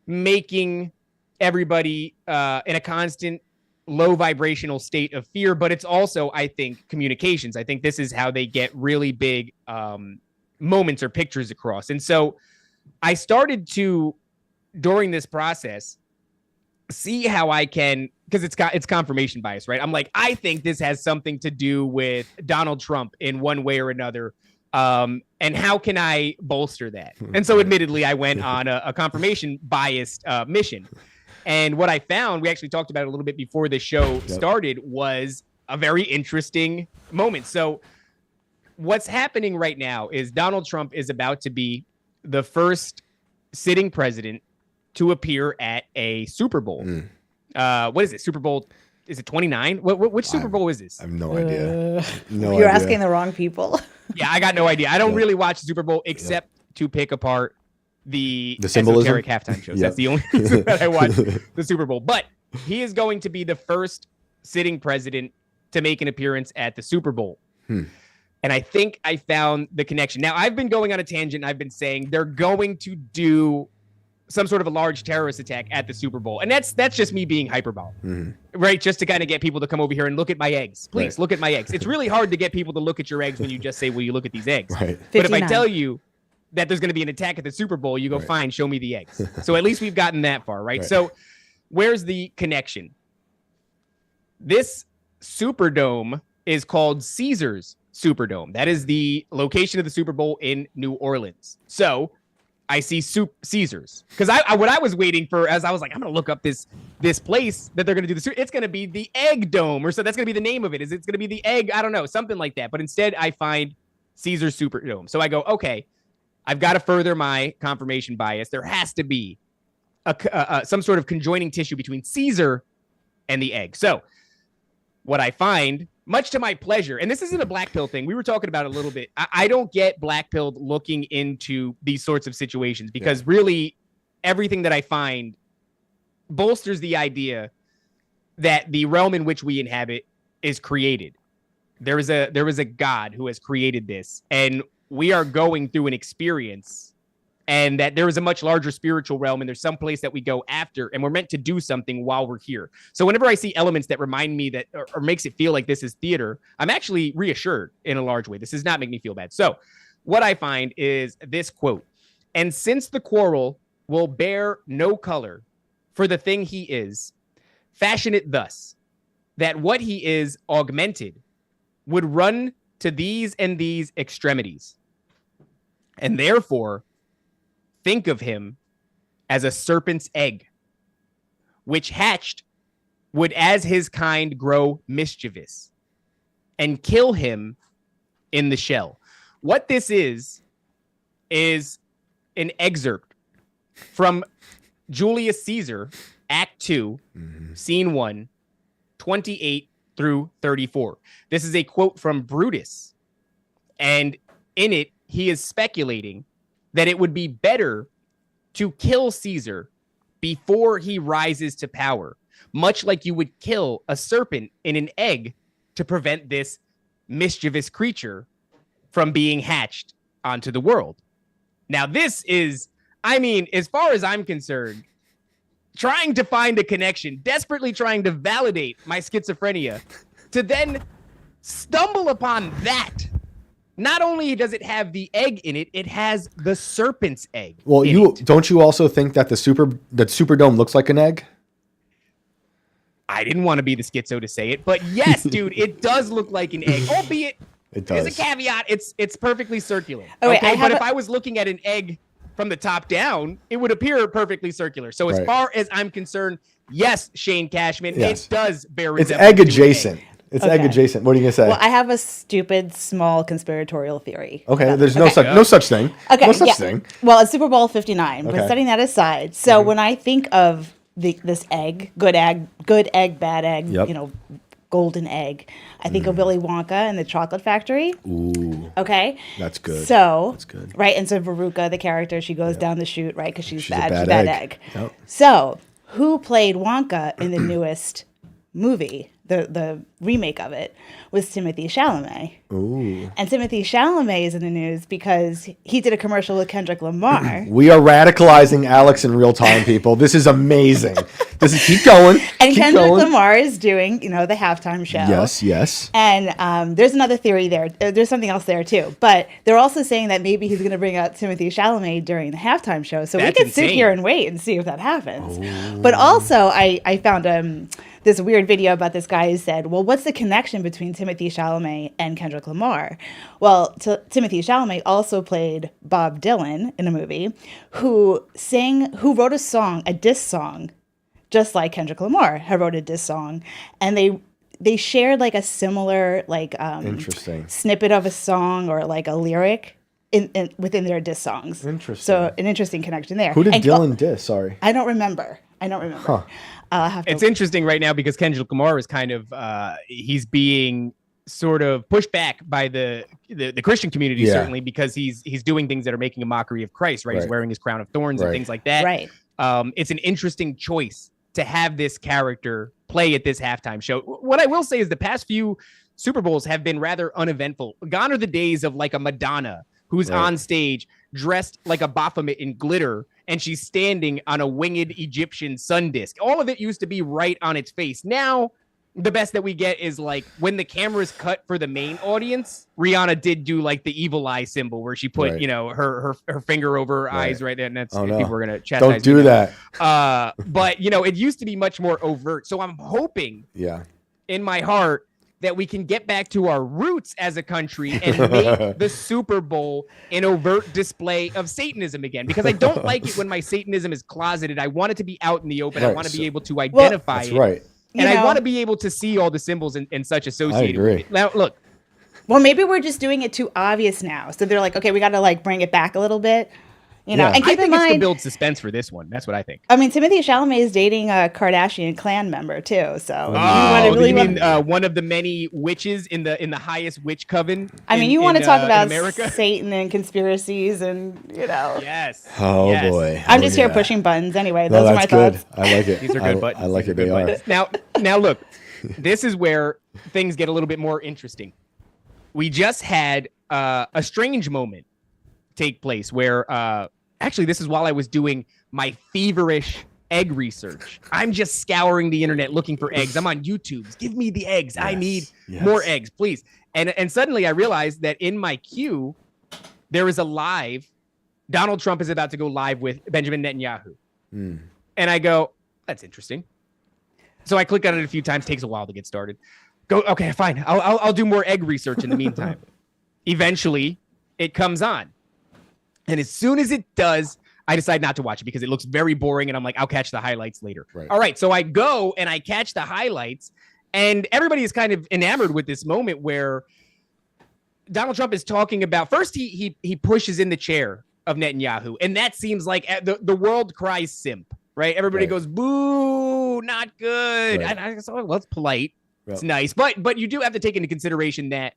making everybody in a constant low vibrational state of fear, but it's also, I think, communications. I think this is how they get really big moments or pictures across. And so I started to, during this process, see how I can, because it's confirmation bias, right? I'm like, I think this has something to do with Donald Trump in one way or another. And how can I bolster that? And so admittedly, I went on a confirmation biased mission. And what I found, we actually talked about it a little bit before the show started, was a very interesting moment. So what's happening right now is Donald Trump is about to be the first sitting president to appear at a Super Bowl. What is it? Super Bowl? Is it 29? Which Super Bowl is this? I have no idea. You're asking the wrong people. Yeah, I got no idea. I don't really watch the Super Bowl except to pick apart the Symbolism esoteric halftime shows. That's the only reason that I watch the Super Bowl. But he is going to be the first sitting president to make an appearance at the Super Bowl. And I think I found the connection. Now, I've been going on a tangent. I've been saying they're going to do some sort of a large terrorist attack at the Super Bowl. And that's just me being hyperbolic, right? Just to kind of get people to come over here and look at my eggs. Please look at my eggs. It's really hard to get people to look at your eggs when you just say, will you look at these eggs? Right. But if I tell you that there's going to be an attack at the Super Bowl, you go, fine, show me the eggs. So at least we've gotten that far, right? So where's the connection? This Superdome is called Caesar's Superdome. That is the location of the Super Bowl in New Orleans. So I see Caesar's, because what I was waiting for, as I was like, I'm going to look up this place that they're going to do it's going to be the Egg Dome, or so that's going to be the name of it. It's going to be the Egg, I don't know, something like that. But instead I find Caesar's Superdome. So I go, okay, I've got to further my confirmation bias. There has to be some sort of conjoining tissue between Caesar and the egg. So what I find, much to my pleasure, and this isn't a black pill thing. We were talking about it a little bit. I don't get black pilled looking into these sorts of situations, because really everything that I find bolsters the idea that the realm in which we inhabit is created. There is a God who has created this, and we are going through an experience, and that there is a much larger spiritual realm, and there's some place that we go after, and we're meant to do something while we're here. So whenever I see elements that remind me that, or makes it feel like this is theater, I'm actually reassured in a large way. This does not make me feel bad. So what I find is this quote: "And since the quarrel will bear no color for the thing he is, fashion it thus, that what he is augmented would run to these and these extremities. And therefore, think of him as a serpent's egg, which hatched would as his kind grow mischievous, and kill him in the shell." What this is an excerpt from Julius Caesar, Act 2, Scene 1, 28 through 34. This is a quote from Brutus. And in it, he is speculating that it would be better to kill Caesar before he rises to power, much like you would kill a serpent in an egg to prevent this mischievous creature from being hatched onto the world. Now, this is, I mean, as far as I'm concerned, trying to find a connection, desperately trying to validate my schizophrenia, to then stumble upon that. Not only does it have the egg in it, it has the serpent's egg. Well, don't you also think that the Superdome looks like an egg? I didn't want to be the schizo to say it, but yes, dude, it does look like an egg, albeit it does. There's a caveat. It's perfectly circular. Oh, wait, okay, but if I was looking at an egg from the top down, it would appear perfectly circular. So as far as I'm concerned, yes, Shane Cashman, it does bear resemblance. It's egg adjacent. It's egg adjacent. What are you gonna say? Well, I have a stupid, small conspiratorial theory. Okay, there's no such thing. Okay, no such thing. Well, it's Super Bowl 59. But setting that aside, so when I think of this egg, good egg, bad egg, you know, golden egg, I think of Willy Wonka and the Chocolate Factory. Ooh. Okay. That's good. So, that's good. Right, and so Veruca, the character, she goes down the chute, right, because she's bad. A bad egg. Yep. So, who played Wonka in the newest movie? The remake of it was Timothy Chalamet. Ooh. And Timothy Chalamet is in the news because he did a commercial with Kendrick Lamar. We are radicalizing Alex in real time, people. This is amazing. Keep going. And Kendrick Lamar is doing, you know, the halftime show. Yes. And there's another theory there. There's something else there too. But they're also saying that maybe he's going to bring out Timothy Chalamet during the halftime show. So we could sit here and wait and see if that happens. Oh. But also, I found this weird video about this guy who said, well, what's the connection between Timothy Chalamet and Kendrick Lamar? Well, Timothy Chalamet also played Bob Dylan in a movie who wrote a song, a diss song, just like Kendrick Lamar had wrote a diss song. And they shared like a similar interesting snippet of a song or like a lyric within their diss songs. Interesting. So an interesting connection there. Who did Dylan diss? Sorry. I don't remember. Huh. It's interesting right now because Kendrick Lamar is kind of he's being sort of pushed back by the Christian community, certainly, because he's doing things that are making a mockery of Christ, right? He's wearing his crown of thorns and things like that. Right. It's an interesting choice to have this character play at this halftime show. What I will say is the past few Super Bowls have been rather uneventful. Gone are the days of like a Madonna who's on stage dressed like a Baphomet in glitter, and she's standing on a winged Egyptian sun disk. All of it used to be right on its face. Now, the best that we get is like when the camera's cut for the main audience, Rihanna did do like the evil eye symbol where she put, you know, her finger over her eyes right there. And that's people were going to chastise Don't do that. But, you know, it used to be much more overt. So I'm hoping in my heart that we can get back to our roots as a country and make the Super Bowl an overt display of Satanism again. Because I don't like it when my Satanism is closeted. I want it to be out in the open. I want to be able to identify it. Right. And I want to be able to see all the symbols and such associated with it. Now, look. Well, maybe we're just doing it too obvious now. So they're like, okay, we got to like bring it back a little bit. You know, and keep in mind, it's to build suspense for this one. That's what I think. I mean, Timothy Chalamet is dating a Kardashian clan member too. So you mean one of the many witches in the highest witch coven? I mean, you want to talk about America? Satan and conspiracies, and you know. Yes. Oh boy. I'm just here pushing buttons. Anyway, no, those are my thoughts. I like it. These are good buttons. I like it. They are. Now look, this is where things get a little bit more interesting. We just had a strange moment take place where actually this is while I was doing my feverish egg research. I'm just scouring the internet looking for eggs. I'm on YouTube. Give me the eggs. I need more eggs, please. And suddenly I realized that in my queue there is a live. Donald Trump is about to go live with Benjamin Netanyahu. And I go, that's interesting. So I click on it a few times. Takes a while to get started. Go, okay, fine. I'll do more egg research in the meantime. Eventually, it comes on. And as soon as it does, I decide not to watch it because it looks very boring. And I'm like, I'll catch the highlights later. Right. All right. So I go and I catch the highlights. And everybody is kind of enamored with this moment where Donald Trump is talking about, first he pushes in the chair of Netanyahu. And that seems like the world cries simp, right? Everybody goes, boo, not good. Right. And I was well, it's polite. Yep. It's nice. But you do have to take into consideration that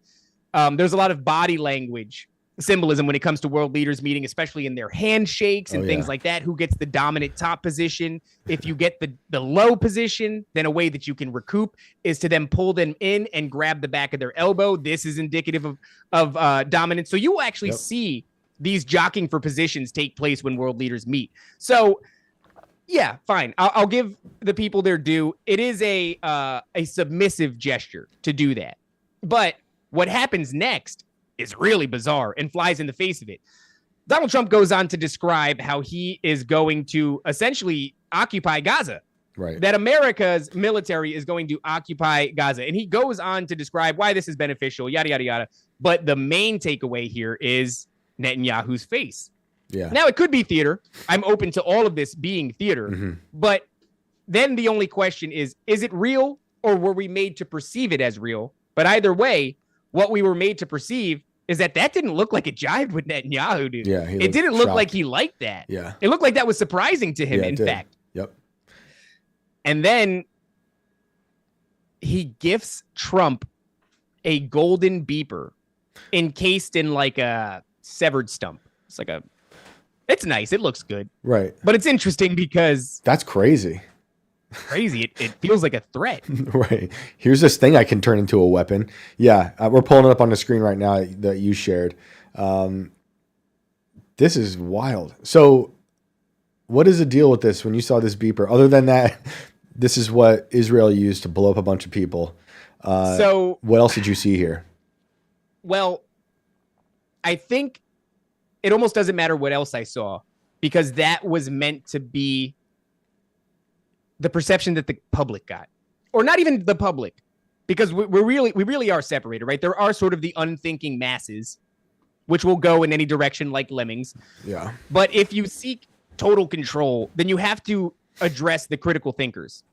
there's a lot of body language symbolism when it comes to world leaders meeting, especially in their handshakes and things like that. Who gets the dominant top position? If you get the low position, then a way that you can recoup is to then pull them in and grab the back of their elbow. This is indicative of dominance. So you will actually see these jockeying for positions take place when world leaders meet. So yeah, fine. I'll give the people their due. It is a submissive gesture to do that. But what happens next is really bizarre and flies in the face of it. Donald Trump goes on to describe how he is going to essentially occupy Gaza. Right. That America's military is going to occupy Gaza. And he goes on to describe why this is beneficial, yada, yada, yada. But the main takeaway here is Netanyahu's face. Yeah. Now, it could be theater. I'm open to all of this being theater. Mm-hmm. But then the only question is it real or were we made to perceive it as real? But either way, what we were made to perceive is that didn't look like it jived with Netanyahu, dude. Yeah, it didn't look shocked. like he liked that. Yeah. It looked like that was surprising to him, in fact. Yep. And then he gifts Trump a golden beeper encased in like a severed stump. It's nice. It looks good. Right. But it's interesting because that's crazy. It feels like a threat. Right. Here's this thing I can turn into a weapon. Yeah. We're pulling it up on the screen right now that you shared. This is wild. So what is the deal with this when you saw this beeper? Other than that, this is what Israel used to blow up a bunch of people. So what else did you see here? Well, I think it almost doesn't matter what else I saw because that was meant to be the perception that the public got, or not even the public, because we really are separated, right? There are sort of the unthinking masses, which will go in any direction like lemmings. Yeah. But if you seek total control, then you have to address the critical thinkers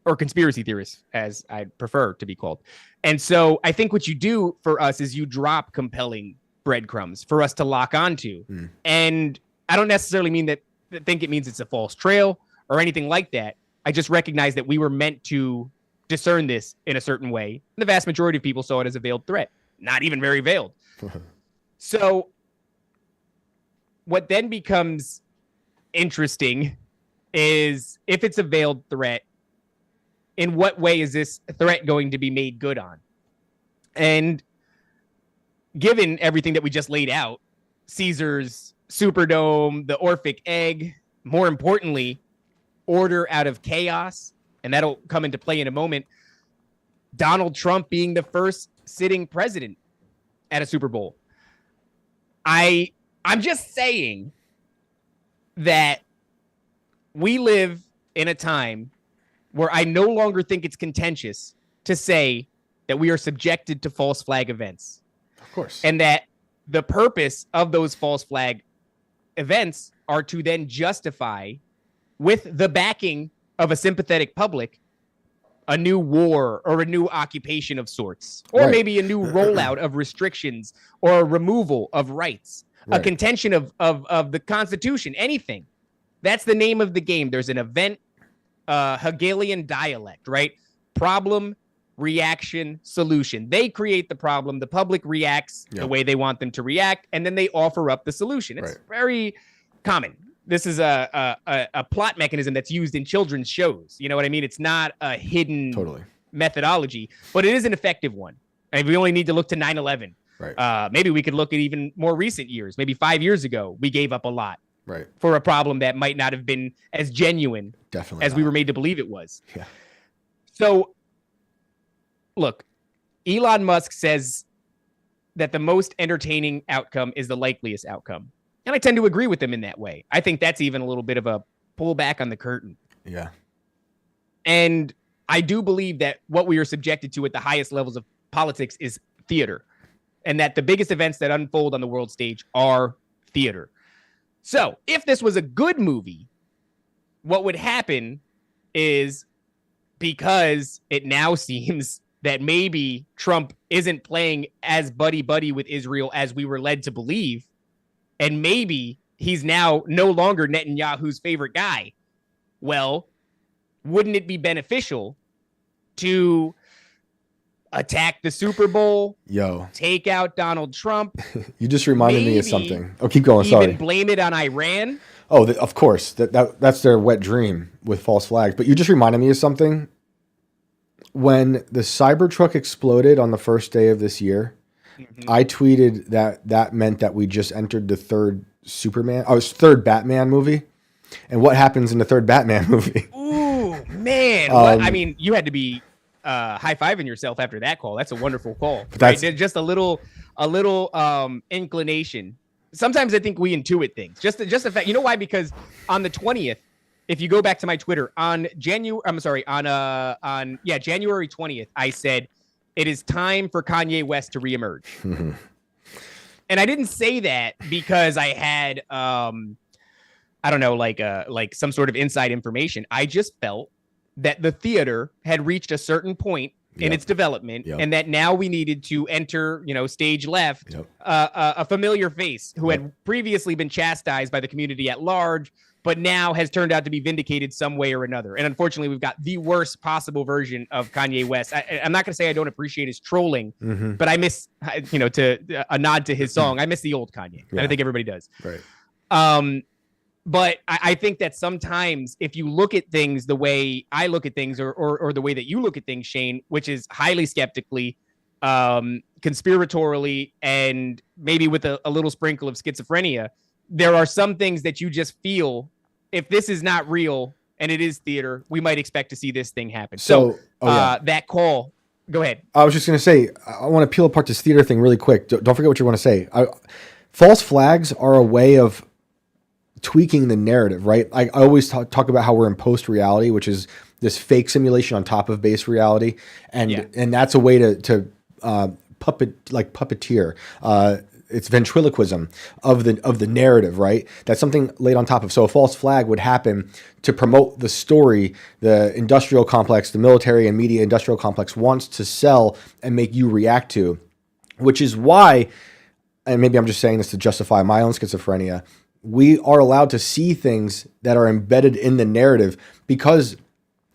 or conspiracy theorists, as I prefer to be called. And so I think what you do for us is you drop compelling breadcrumbs for us to lock onto. And I don't necessarily think it means it's a false trail or anything like that. I just recognize that we were meant to discern this in a certain way. The vast majority of people saw it as a veiled threat, not even very veiled. So what then becomes interesting is if it's a veiled threat, in what way is this threat going to be made good on? And given everything that we just laid out, Caesar's Superdome, the Orphic egg, more importantly, order out of chaos, and that'll come into play in a moment, Donald Trump being the first sitting president at a Super Bowl. I'm just saying that we live in a time where I no longer think it's contentious to say that we are subjected to false flag events. Of course. And that the purpose of those false flag events are to then justify, with the backing of a sympathetic public, a new war or a new occupation of sorts, or maybe a new rollout of restrictions or a removal of rights, a contention of the Constitution, anything. That's the name of the game. There's an event, Hegelian dialect, right? Problem, reaction, solution. They create the problem. The public reacts the way they want them to react, and then they offer up the solution. It's very common. This is a plot mechanism that's used in children's shows. You know what I mean? It's not a hidden methodology, but it is an effective one. And we only need to look to 9/11. Right. Maybe we could look at even more recent years. Maybe 5 years ago, we gave up a lot for a problem that might not have been as genuine as we were made to believe it was. Yeah. So, look, Elon Musk says that the most entertaining outcome is the likeliest outcome. And I tend to agree with him in that way. I think that's even a little bit of a pull back on the curtain. Yeah. And I do believe that what we are subjected to at the highest levels of politics is theater, and that the biggest events that unfold on the world stage are theater. So if this was a good movie, what would happen is, because it now seems that maybe Trump isn't playing as buddy-buddy with Israel as we were led to believe, and maybe he's now no longer Netanyahu's favorite guy, well, wouldn't it be beneficial to attack the Super Bowl? Yo, take out Donald Trump. You just reminded me of something. Oh, keep going. Sorry. Even blame it on Iran. Oh, of course. That's their wet dream with false flags. But you just reminded me of something. When the Cybertruck exploded on the first day of this year, I tweeted that meant that we just entered the third Batman movie. And what happens in the third Batman movie? Ooh, man. I mean, you had to be high-fiving yourself after that call. That's a wonderful call. Right? Just a little inclination. Sometimes I think we intuit things. Just the fact, you know why? Because on the 20th, if you go back to my Twitter on January 20th, I said it is time for Kanye West to reemerge. And I didn't say that because I had I don't know, like some sort of inside information. I just felt that the theater had reached a certain point in its development, and that now we needed to enter, stage left, a familiar face who had previously been chastised by the community at large, but now has turned out to be vindicated some way or another. And unfortunately, we've got the worst possible version of Kanye West. I'm not going to say I don't appreciate his trolling, but I miss, to a nod to his song, I miss the old Kanye. And I think everybody does. Right. But I think that sometimes if you look at things the way I look at things or the way that you look at things, Shane, which is highly skeptically, conspiratorially, and maybe with a little sprinkle of schizophrenia, there are some things that you just feel, if this is not real and it is theater, we might expect to see this thing happen. So that call, go ahead. I was just going to say, I want to peel apart this theater thing really quick. Don't forget what you want to say. False flags are a way of tweaking the narrative, right? I always talk about how we're in post-reality, which is this fake simulation on top of base reality, and that's a way to puppeteer. It's ventriloquism of the narrative, right? That's something laid on top of. So a false flag would happen to promote the story. The industrial complex, the military and media industrial complex wants to sell and make you react to, which is why, and maybe I'm just saying this to justify my own schizophrenia, we are allowed to see things that are embedded in the narrative because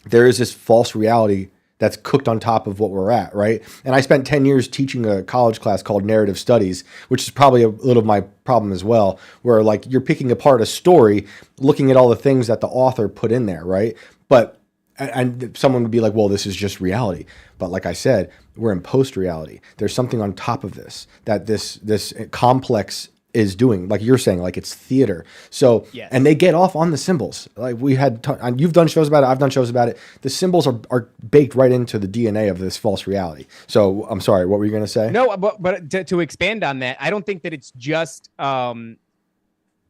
there is this false reality that's cooked on top of what we're at, right? And I spent 10 years teaching a college class called Narrative Studies, which is probably a little of my problem as well, where like you're picking apart a story, looking at all the things that the author put in there, right? But, and someone would be like, well, this is just reality. But like I said, we're in post-reality. There's something on top of this, that this complex is doing, like you're saying, like it's theater. So, and they get off on the symbols. Like we had, you've done shows about it. I've done shows about it. The symbols are baked right into the DNA of this false reality. So I'm sorry, what were you going to say? No, but to expand on that, I don't think that it's just,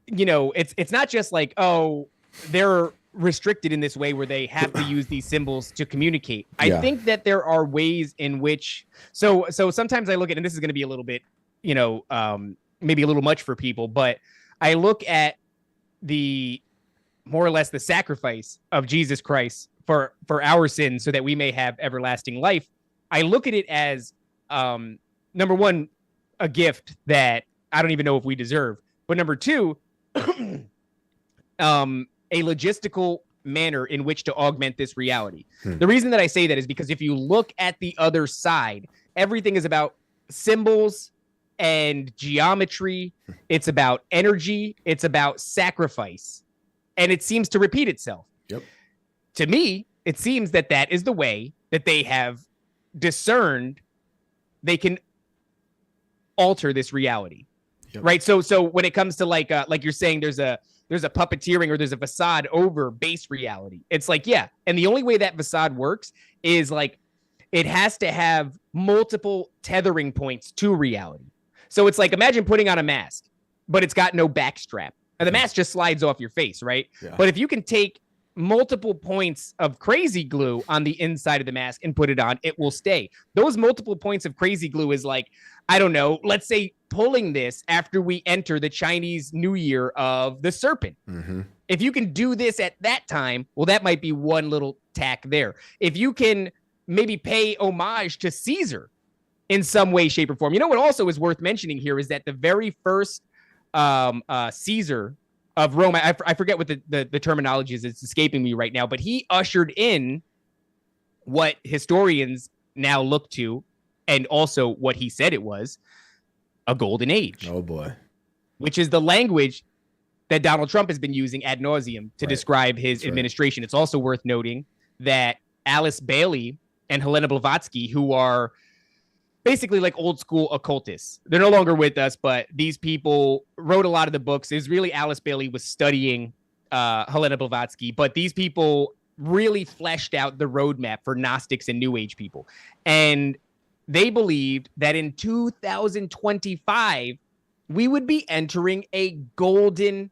it's not just like, oh, they're restricted in this way where they have to use these symbols to communicate. I think that there are ways in which, so sometimes I look at, and this is going to be a little bit, maybe a little much for people, but I look at the more or less the sacrifice of Jesus Christ for our sins so that we may have everlasting life. I look at it as, number one, a gift that I don't even know if we deserve, but number two, a logistical manner in which to augment this reality. The reason that I say that is because if you look at the other side, everything is about symbols and geometry. It's about energy. It's about sacrifice. And it seems to repeat itself. Yep. To me, it seems that is the way that they have discerned they can alter this reality. Yep. Right? So when it comes to like you're saying, there's a puppeteering or there's a facade over base reality. It's like, and the only way that facade works is like it has to have multiple tethering points to reality. So it's like, imagine putting on a mask, but it's got no backstrap. And the mask just slides off your face, right? Yeah. But if you can take multiple points of crazy glue on the inside of the mask and put it on, it will stay. Those multiple points of crazy glue is like, I don't know, let's say pulling this after we enter the Chinese New Year of the serpent. Mm-hmm. If you can do this at that time, well, that might be one little tack there. If you can maybe pay homage to Caesar in some way, shape, or form. You know what also is worth mentioning here is that the very first Caesar of Rome. I forget what the terminology is. It's escaping me right now. But he ushered in what historians now look to, and also what he said it was, a golden age. Oh, boy. Which is the language that Donald Trump has been using ad nauseum to describe his administration. Right. It's also worth noting that Alice Bailey and Helena Blavatsky, who are basically like old school occultists, they're no longer with us, but these people wrote a lot of the books. It was really Alice Bailey was studying Helena Blavatsky, but these people really fleshed out the roadmap for Gnostics and New Age people. And they believed that in 2025, we would be entering a golden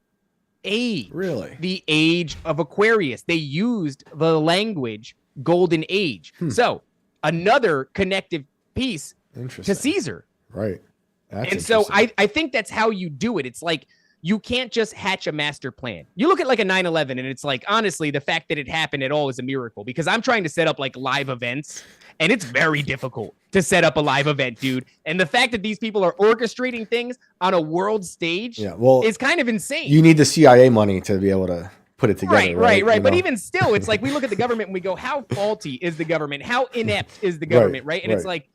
age. Really? The age of Aquarius. They used the language golden age. So another connective piece to Caesar. Right. And so I think that's how you do it. It's like, you can't just hatch a master plan. You look at like a 9/11 and it's like, honestly, the fact that it happened at all is a miracle, because I'm trying to set up like live events and it's very difficult to set up a live event, dude. And the fact that these people are orchestrating things on a world stage is kind of insane. You need the CIA money to be able to put it together. Right. But even still, it's like we look at the government and we go, how faulty is the government? How inept is the government, right? And it's like,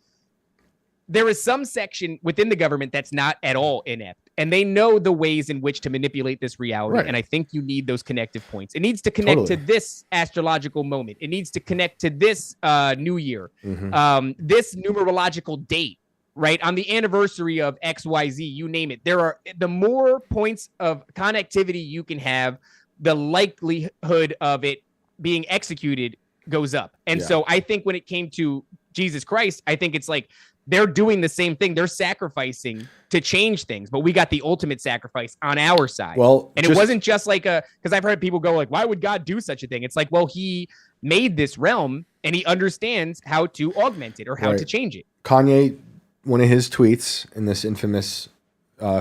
there is some section within the government that's not at all inept. And they know the ways in which to manipulate this reality. Right. And I think you need those connective points. It needs to connect to this astrological moment. It needs to connect to this new year, this numerological date, right? On the anniversary of XYZ, you name it. The more points of connectivity you can have, the likelihood of it being executed goes up. And so I think when it came to Jesus Christ, I think it's like, they're doing the same thing. They're sacrificing to change things, but we got the ultimate sacrifice on our side. Well, and it wasn't just like because I've heard people go like, why would God do such a thing? It's like, well, he made this realm and he understands how to augment it or how to change it. Kanye, one of his tweets in this infamous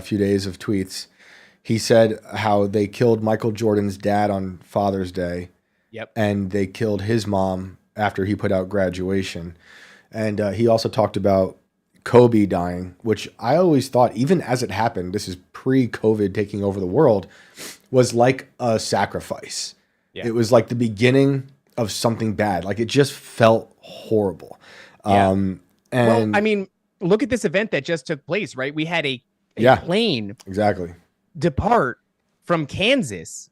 few days of tweets, he said how they killed Michael Jordan's dad on Father's Day. Yep. And they killed his mom after he put out Graduation. And he also talked about Kobe dying, which I always thought, even as it happened, this is pre-COVID taking over the world, was like a sacrifice. Yeah. It was like the beginning of something bad. Like it just felt horrible. Yeah. Well, I mean, look at this event that just took place, right? We had a plane depart from Kansas,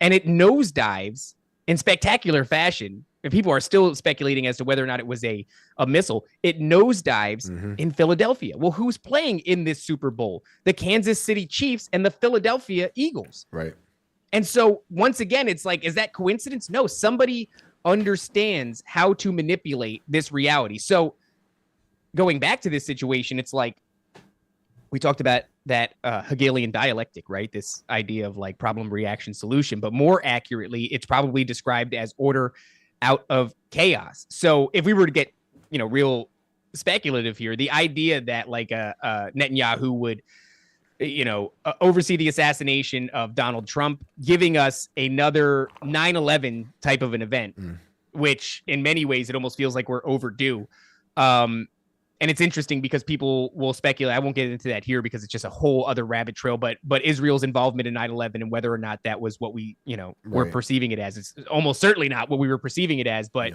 and it nosedives in spectacular fashion. And people are still speculating as to whether or not it was a missile. It nosedives in Philadelphia. Well, who's playing in this Super Bowl? The Kansas City Chiefs and the Philadelphia Eagles. Right. And so once again, it's like, is that coincidence? No, somebody understands how to manipulate this reality. So going back to this situation, it's like, we talked about that Hegelian dialectic, right? This idea of like problem, reaction, solution, but more accurately, it's probably described as order out of chaos. So if we were to get, real speculative here, the idea that like Netanyahu would, oversee the assassination of Donald Trump, giving us another 9/11 type of an event, which in many ways, it almost feels like we're overdue. And it's interesting because people will speculate. I won't get into that here because it's just a whole other rabbit trail, but Israel's involvement in 9/11 and whether or not that was what we, were perceiving it as. It's almost certainly not what we were perceiving it as, but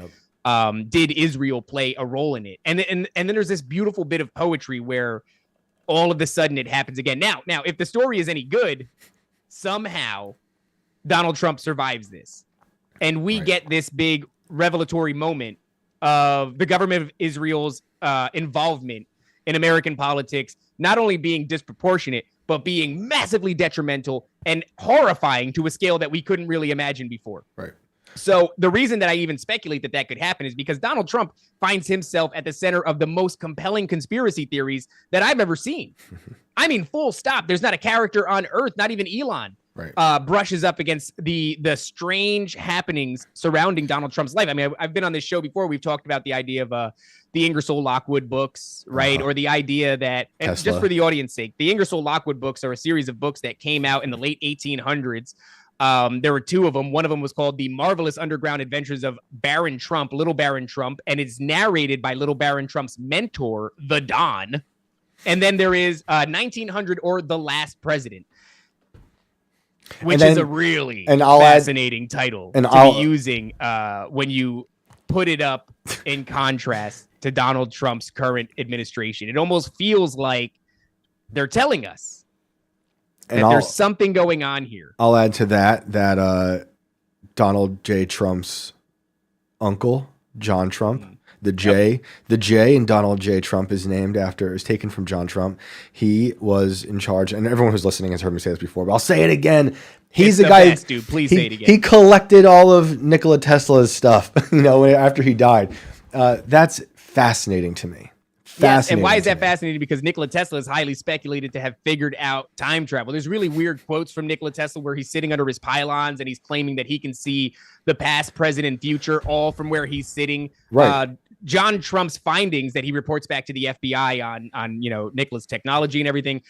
did Israel play a role in it? And then there's this beautiful bit of poetry where all of a sudden it happens again. Now, if the story is any good, somehow Donald Trump survives this. And we get this big revelatory moment of the government of Israel's involvement in American politics, not only being disproportionate, but being massively detrimental and horrifying to a scale that we couldn't really imagine before. Right. So the reason that I even speculate that could happen is because Donald Trump finds himself at the center of the most compelling conspiracy theories that I've ever seen. I mean, full stop. There's not a character on earth, not even Elon, brushes up against the strange happenings surrounding Donald Trump's life. I mean, I've been on this show before. We've talked about the idea of the Ingersoll Lockwood books, right? Or the idea that, and Tesla. just for the audience sake, the Ingersoll Lockwood books are a series of books that came out in the late 1800s. There were two of them. One of them was called The Marvelous Underground Adventures of Baron Trump, Little Baron Trump, and it's narrated by Little Baron Trump's mentor, the Don. And then there is 1900 or The Last President. Which is a really fascinating title to be using when you put it up in contrast to Donald Trump's current administration. It almost feels like they're telling us that there's something going on here. I'll add to that Donald J. Trump's uncle, John Trump, the J in Donald J. Trump is taken from John Trump. He was in charge, and everyone who's listening has heard me say this before, but I'll say it again. He's the guy. Best, dude. Please say it again. He collected all of Nikola Tesla's stuff, after he died. That's fascinating to me. Yes, and why is that fascinating? Because Nikola Tesla is highly speculated to have figured out time travel. There's really weird quotes from Nikola Tesla where he's sitting under his pylons and he's claiming that he can see the past, present, and future all from where he's sitting. Right. John Trump's findings that he reports back to the FBI on Nikola's technology and everything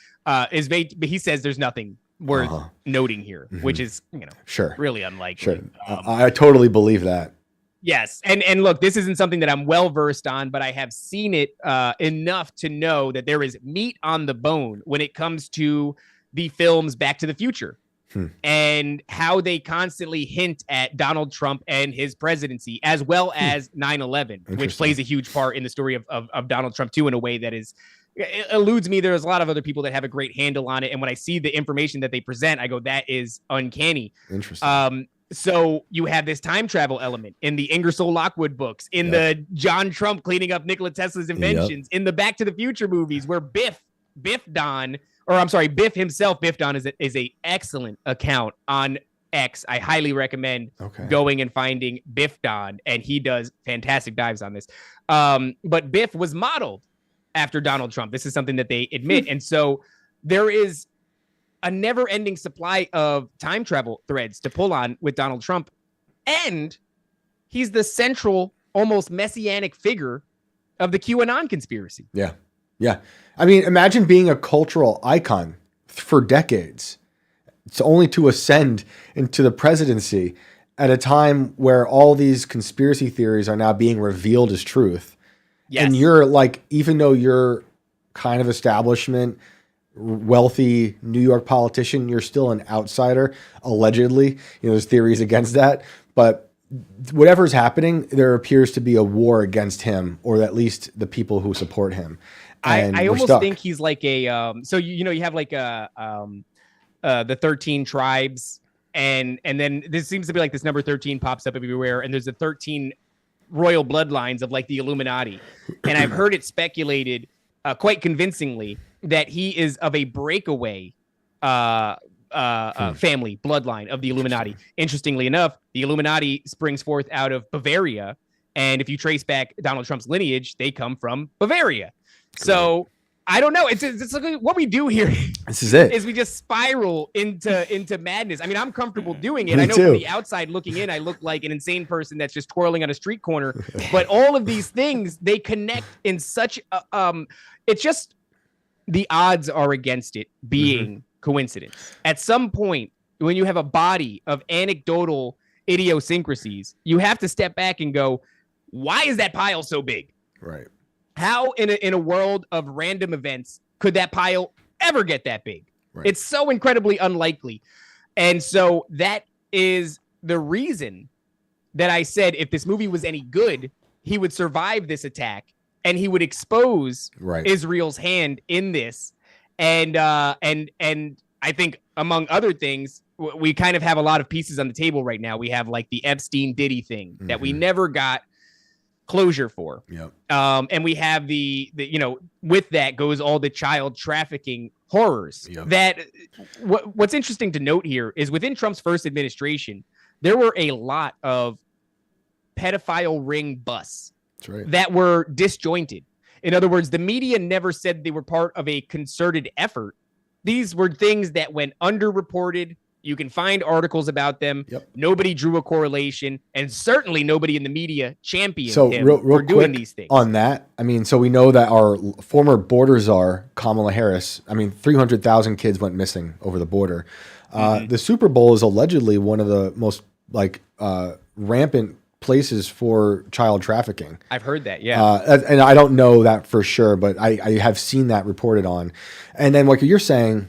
is vague, but he says there's nothing worth noting here, which is really unlikely. Sure, I totally believe that. Yes. And look, this isn't something that I'm well versed on, but I have seen it enough to know that there is meat on the bone when it comes to the films Back to the Future and how they constantly hint at Donald Trump and his presidency, as well as 9/11, which plays a huge part in the story of Donald Trump, too, in a way that it eludes me. There's a lot of other people that have a great handle on it. And when I see the information that they present, I go, that is uncanny. Interesting. So you have this time travel element in the Ingersoll Lockwood books, in the John Trump cleaning up Nikola Tesla's inventions, in the Back to the Future movies, where Biff himself, Biff Don is a excellent account on X. I highly recommend going and finding Biff Don, and he does fantastic dives on this. But Biff was modeled after Donald Trump. This is something that they admit. And so there is a never-ending supply of time travel threads to pull on with Donald Trump. And he's the central, almost messianic figure of the QAnon conspiracy. Yeah. Yeah. I mean, imagine being a cultural icon for decades. It's only to ascend into the presidency at a time where all these conspiracy theories are now being revealed as truth. Yes. And you're like, even though you're kind of establishment, wealthy New York politician, you're still an outsider, allegedly. There's theories against that. But whatever's happening, there appears to be a war against him, or at least the people who support him. I almost think he's like a so you have like the 13 tribes, and then this seems to be like this number 13 pops up everywhere, and there's the 13 royal bloodlines of like the Illuminati. And I've heard it speculated quite convincingly that he is of a breakaway family bloodline of the Illuminati. Interestingly enough, the Illuminati springs forth out of Bavaria, and if you trace back Donald Trump's lineage, they come from Bavaria. So I don't know. It's like what we do here. This is it. Is we just spiral into madness. I mean, I'm comfortable doing it. Me I know too. From the outside looking in, I look like an insane person that's just twirling on a street corner. But all of these things, they connect in such it's just the odds are against it being coincidence. At some point, when you have a body of anecdotal idiosyncrasies, you have to step back and go, why is that pile so big? Right. How in a world of random events could that pile ever get that big? Right. It's so incredibly unlikely. And so that is the reason that I said if this movie was any good, he would survive this attack and he would expose Israel's hand in this. And I think among other things, we kind of have a lot of pieces on the table right now. We have like the Epstein Diddy thing that we never got closure for. And we have the with that goes all the child trafficking horrors. That what's interesting to note here is within Trump's first administration, there were a lot of pedophile ring busts that were disjointed. In other words, the media never said they were part of a concerted effort. These were things that went underreported. You can find articles about them. Nobody drew a correlation, and certainly nobody in the media championed him for doing these things. On that, I mean, so we know that our former border czar, Kamala Harris, 300,000 kids went missing over the border. The Super Bowl is allegedly one of the most rampant places for child trafficking. I've heard that, yeah. And I don't know that for sure, but I have seen that reported on. And then what you're saying,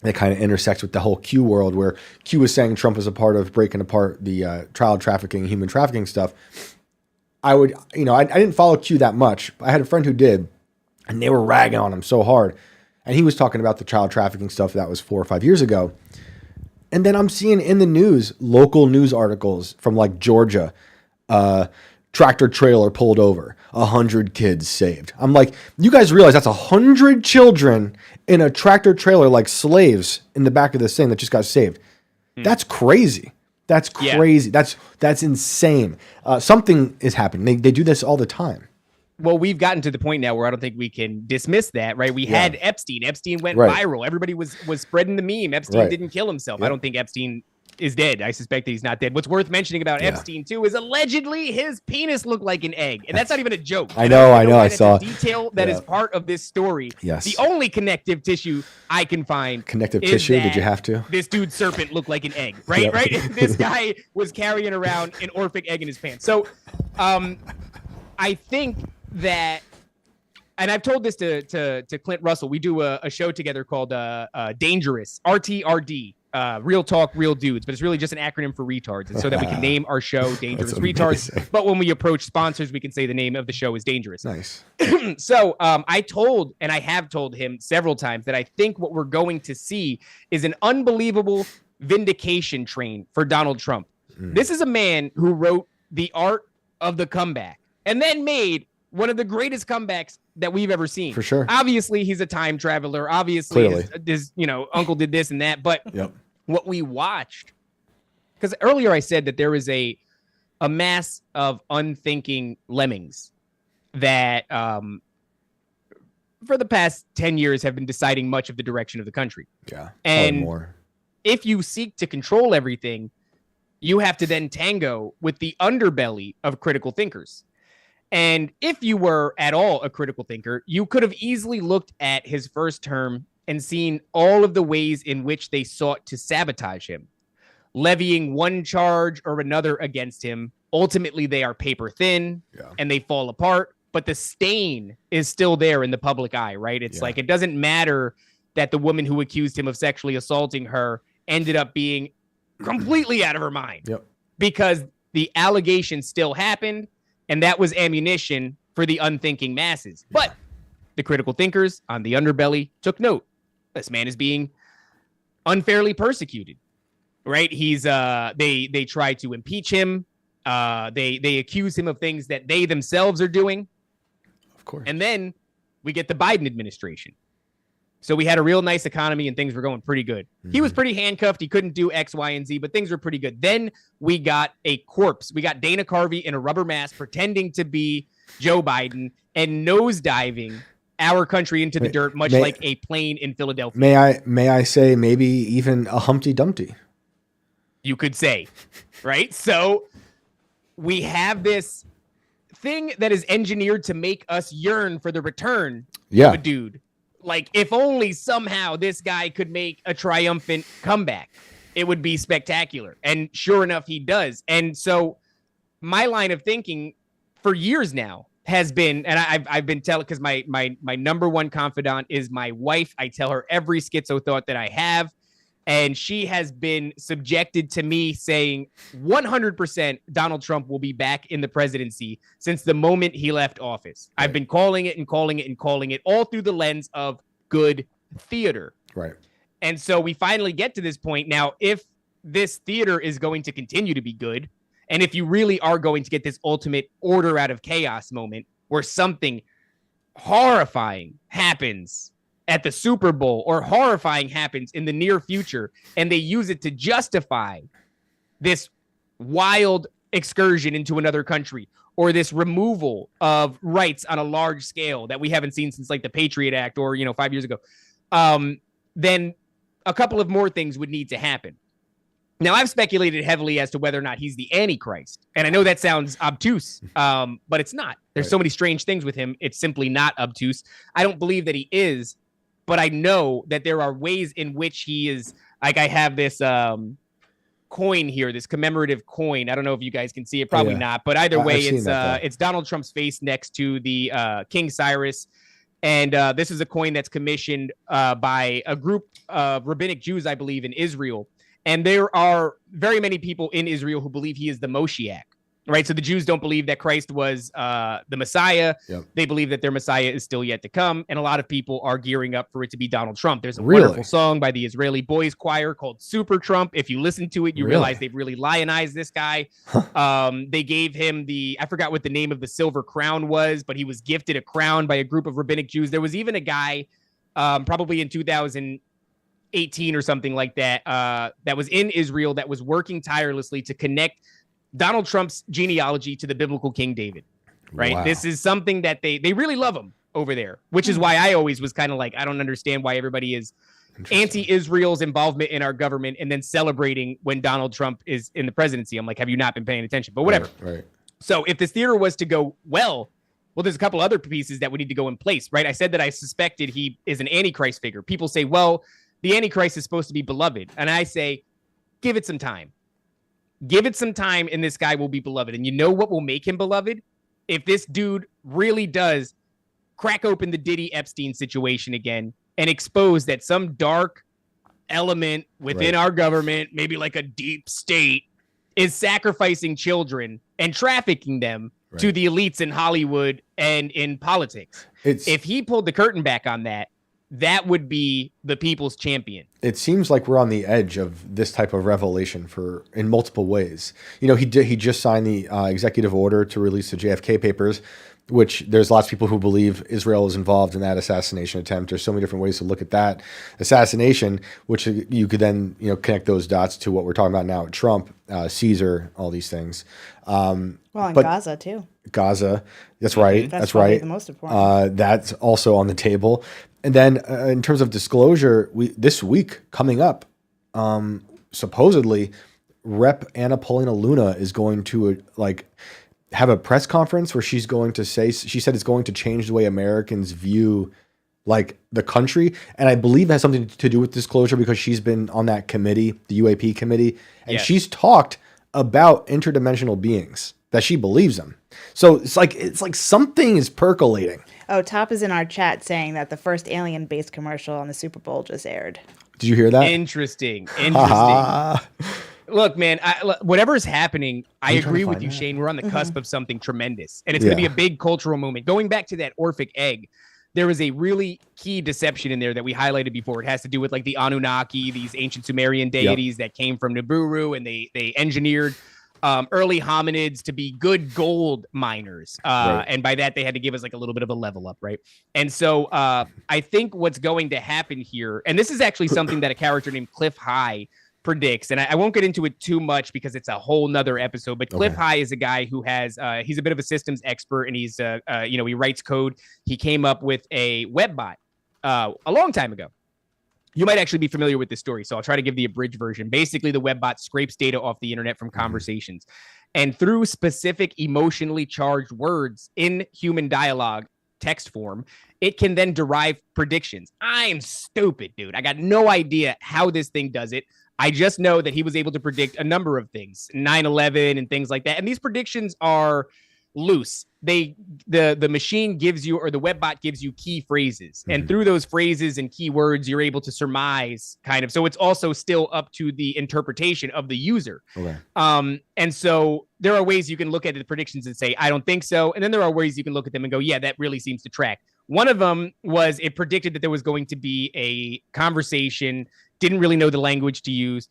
that kind of intersects with the whole Q world, where Q was saying Trump was a part of breaking apart the child trafficking, human trafficking stuff. I didn't follow Q that much. I had a friend who did, and they were ragging on him so hard. And he was talking about the child trafficking stuff that was 4 or 5 years ago. And then I'm seeing in the news, local news articles from like Georgia, tractor trailer pulled over, 100 kids saved. I'm like, you guys realize that's 100 children in a tractor trailer like slaves in the back of this thing that just got saved. That's crazy. That's crazy. Yeah. That's insane. Something is happening. They do this all the time. Well, we've gotten to the point now where I don't think we can dismiss that, right? We had Epstein. Epstein went viral. Everybody was spreading the meme. Epstein didn't kill himself. I don't think Epstein is dead. I suspect that he's not dead. What's worth mentioning about Epstein too is allegedly his penis looked like an egg, and that's not even a joke. I know. I saw a detail that is part of this story. Yes. The only connective tissue I can find. Connective tissue? Did you have to? This dude's serpent looked like an egg, right? Right. This guy was carrying around an Orphic egg in his pants. So, I think that. And I've told this to Clint Russell. We do a show together called Dangerous, RTRD, Real Talk, Real Dudes. But it's really just an acronym for retards. And so that we can name our show Dangerous Retards. But when we approach sponsors, we can say the name of the show is Dangerous. Nice. So I have told him several times that I think what we're going to see is an unbelievable vindication train for Donald Trump. This is a man who wrote The Art of the Comeback and then made one of the greatest comebacks that we've ever seen. For sure. Obviously, he's a time traveler. Obviously, his uncle did this and that. But what we watched, because earlier I said that there is a mass of unthinking lemmings that for the past 10 years have been deciding much of the direction of the country. Yeah. And more. If you seek to control everything, you have to then tango with the underbelly of critical thinkers. And if you were at all a critical thinker, you could have easily looked at his first term and seen all of the ways in which they sought to sabotage him, levying one charge or another against him. Ultimately, they are paper thin and they fall apart, but the stain is still there in the public eye, right? It's like, it doesn't matter that the woman who accused him of sexually assaulting her ended up being completely out of her mind because the allegation still happened. And that was ammunition for the unthinking masses. But the critical thinkers on the underbelly took note. This man is being unfairly persecuted, right? He's they try to impeach him. They accuse him of things that they themselves are doing. Of course. And then we get the Biden administration. So we had a real nice economy and things were going pretty good. He was pretty handcuffed. He couldn't do X, Y, and Z, but things were pretty good. Then we got a corpse. We got Dana Carvey in a rubber mask pretending to be Joe Biden and nosediving our country into the dirt, much like a plane in Philadelphia. May I say maybe even a Humpty Dumpty? You could say, right? So we have this thing that is engineered to make us yearn for the return of a dude. Like, if only somehow this guy could make a triumphant comeback, it would be spectacular. And sure enough, he does. And so my line of thinking for years now has been, and I've been telling, because my number one confidant is my wife. I tell her every schizo thought that I have. And she has been subjected to me saying 100% Donald Trump will be back in the presidency since the moment he left office. Right. I've been calling it and calling it and calling it all through the lens of good theater. Right. And so we finally get to this point. Now, if this theater is going to continue to be good, and if you really are going to get this ultimate order out of chaos moment where something horrifying happens at the Super Bowl or horrifying happens in the near future, and they use it to justify this wild excursion into another country or this removal of rights on a large scale that we haven't seen since like the Patriot Act or, 5 years ago, then a couple of more things would need to happen. Now, I've speculated heavily as to whether or not he's the Antichrist. And I know that sounds obtuse, but it's not. There's so many strange things with him. It's simply not obtuse. I don't believe that he is. But I know that there are ways in which he is, like, I have this coin here, this commemorative coin. I don't know if you guys can see it, probably not. But either way, it's Donald Trump's face next to the King Cyrus. And this is a coin that's commissioned by a group of rabbinic Jews, I believe, in Israel. And there are very many people in Israel who believe he is the Moshiach, right? So the Jews don't believe that Christ was the Messiah. Yep. They believe that their Messiah is still yet to come. And a lot of people are gearing up for it to be Donald Trump. There's a wonderful song by the Israeli boys choir called Super Trump. If you listen to it, you realize they've really lionized this guy. They gave him I forgot what the name of the silver crown was, but he was gifted a crown by a group of rabbinic Jews. There was even a guy probably in 2018 or something like that, that was in Israel that was working tirelessly to connect Donald Trump's genealogy to the biblical King David, right? Wow. This is something that they really love him over there, which is why I always was kind of like, I don't understand why everybody is anti-Israel's involvement in our government and then celebrating when Donald Trump is in the presidency. I'm like, have you not been paying attention? But whatever. Right. So if this theater was to go well, there's a couple other pieces that would need to go in place, right? I said that I suspected he is an Antichrist figure. People say, well, the Antichrist is supposed to be beloved. And I say, give it some time. Give it some time and this guy will be beloved. And you know what will make him beloved? If this dude really does crack open the Diddy Epstein situation again and expose that some dark element within our government, maybe like a deep state, is sacrificing children and trafficking them to the elites in Hollywood and in politics. If he pulled the curtain back on that, that would be the people's champion. It seems like we're on the edge of this type of revelation in multiple ways. You know, he just signed the executive order to release the JFK papers, which there's lots of people who believe Israel is involved in that assassination attempt. There's so many different ways to look at that assassination, which you could then, connect those dots to what we're talking about now: Trump, Caesar, all these things. And Gaza too. Gaza, that's right. That's right. The most important. That's also on the table. And then in terms of disclosure, this week coming up, supposedly, Rep. Anna Paulina Luna is going to have a press conference where she's going to say, she said it's going to change the way Americans view the country. And I believe it has something to do with disclosure because she's been on that committee, the UAP committee, and she's talked about interdimensional beings, that she believes them. So it's like something is percolating. Oh, Top is in our chat saying that the first alien-based commercial on the Super Bowl just aired. Did you hear that? Interesting. Look, man, whatever is happening, I agree with you, Shane. We're on the cusp of something tremendous, and it's going to be a big cultural moment. Going back to that Orphic egg, there was a really key deception in there that we highlighted before. It has to do with the Anunnaki, these ancient Sumerian deities that came from Nibiru, and they engineered early hominids to be good gold miners. And by that, they had to give us a little bit of a level up, right? And so I think what's going to happen here, and this is actually something that a character named Cliff High predicts, and I won't get into it too much because it's a whole nother episode, but Cliff High is a guy who has, he's a bit of a systems expert, and he's, he writes code. He came up with a web bot a long time ago. You might actually be familiar with this story, so I'll try to give the abridged version. Basically, the webbot scrapes data off the internet from conversations. And through specific emotionally charged words in human dialogue, text form, it can then derive predictions. I'm stupid, dude. I got no idea how this thing does it. I just know that he was able to predict a number of things, 9/11 and things like that. And these predictions are loose. The machine gives you, or the webbot gives you, key phrases, and through those phrases and keywords, you're able to surmise kind of. So it's also still up to the interpretation of the user. And so there are ways you can look at the predictions and say, I don't think so. And then there are ways you can look at them and go, yeah, that really seems to track. One of them was it predicted that there was going to be a conversation, didn't really know the language to use,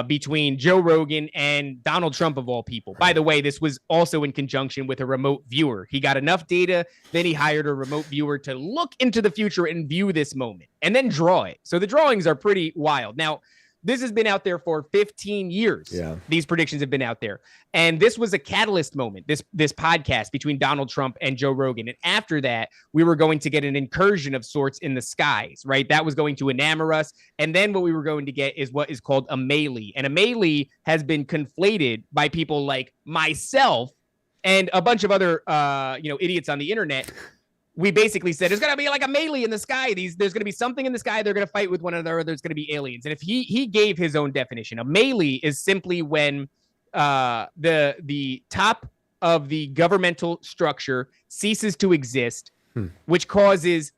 between Joe Rogan and Donald Trump, of all people. By the way, this was also in conjunction with a remote viewer. He got enough data, then he hired a remote viewer to look into the future and view this moment and then draw it. So the drawings are pretty wild. Now, this has been out there for 15 years. Yeah. These predictions have been out there. And this was a catalyst moment, this podcast between Donald Trump and Joe Rogan. And after that, we were going to get an incursion of sorts in the skies, right? That was going to enamor us. And then what we were going to get is what is called a melee. And a melee has been conflated by people like myself and a bunch of other, idiots on the internet. We basically said, there's going to be like a melee in the sky. There's going to be something in the sky. They're going to fight with one another. There's going to be aliens. And if he gave his own definition, a melee is simply when the top of the governmental structure ceases to exist, which causes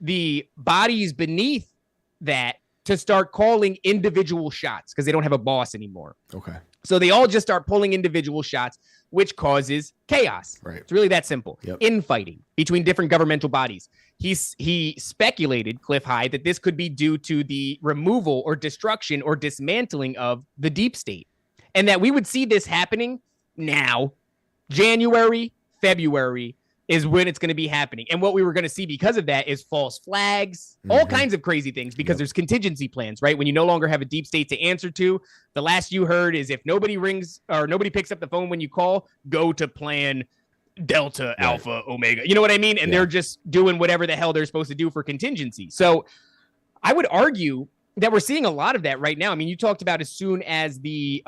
the bodies beneath that to start calling individual shots because they don't have a boss anymore. Okay. So they all just start pulling individual shots, which causes chaos. Right. It's really that simple. Yep. Infighting between different governmental bodies. He speculated, Cliff High, that this could be due to the removal or destruction or dismantling of the deep state. And that we would see this happening now, January, February, is when it's going to be happening. And what we were going to see because of that is false flags, all kinds of crazy things, because there's contingency plans, right? When you no longer have a deep state to answer to, the last you heard is if nobody rings or nobody picks up the phone when you call, go to plan Delta, Alpha, Omega. You know what I mean? And they're just doing whatever the hell they're supposed to do for contingency. So I would argue that we're seeing a lot of that right now. I mean, you talked about as soon as the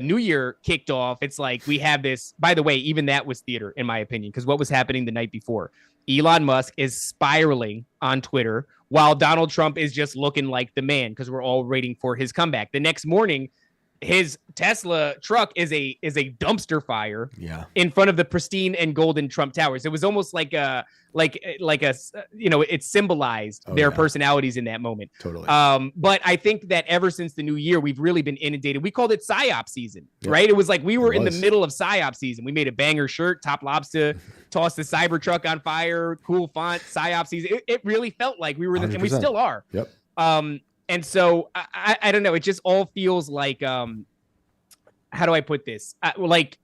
new year kicked off, it's like we have this, by the way, even that was theater in my opinion, because what was happening the night before? Elon Musk is spiraling on Twitter while Donald Trump is just looking like the man because we're all waiting for his comeback. The next morning, his Tesla truck is a dumpster fire in front of the pristine and golden Trump Towers. It was almost like a it symbolized their personalities in that moment. Totally. But I think that ever since the new year, we've really been inundated. We called it PSYOP season, right? It was like we were in the middle of PSYOP season. We made a banger shirt, Top Lobster, tossed the Cybertruck on fire, cool font, PSYOP season. It really felt like we were, and we still are. Yep. And so I don't know. It just all feels like, how do I put this? Like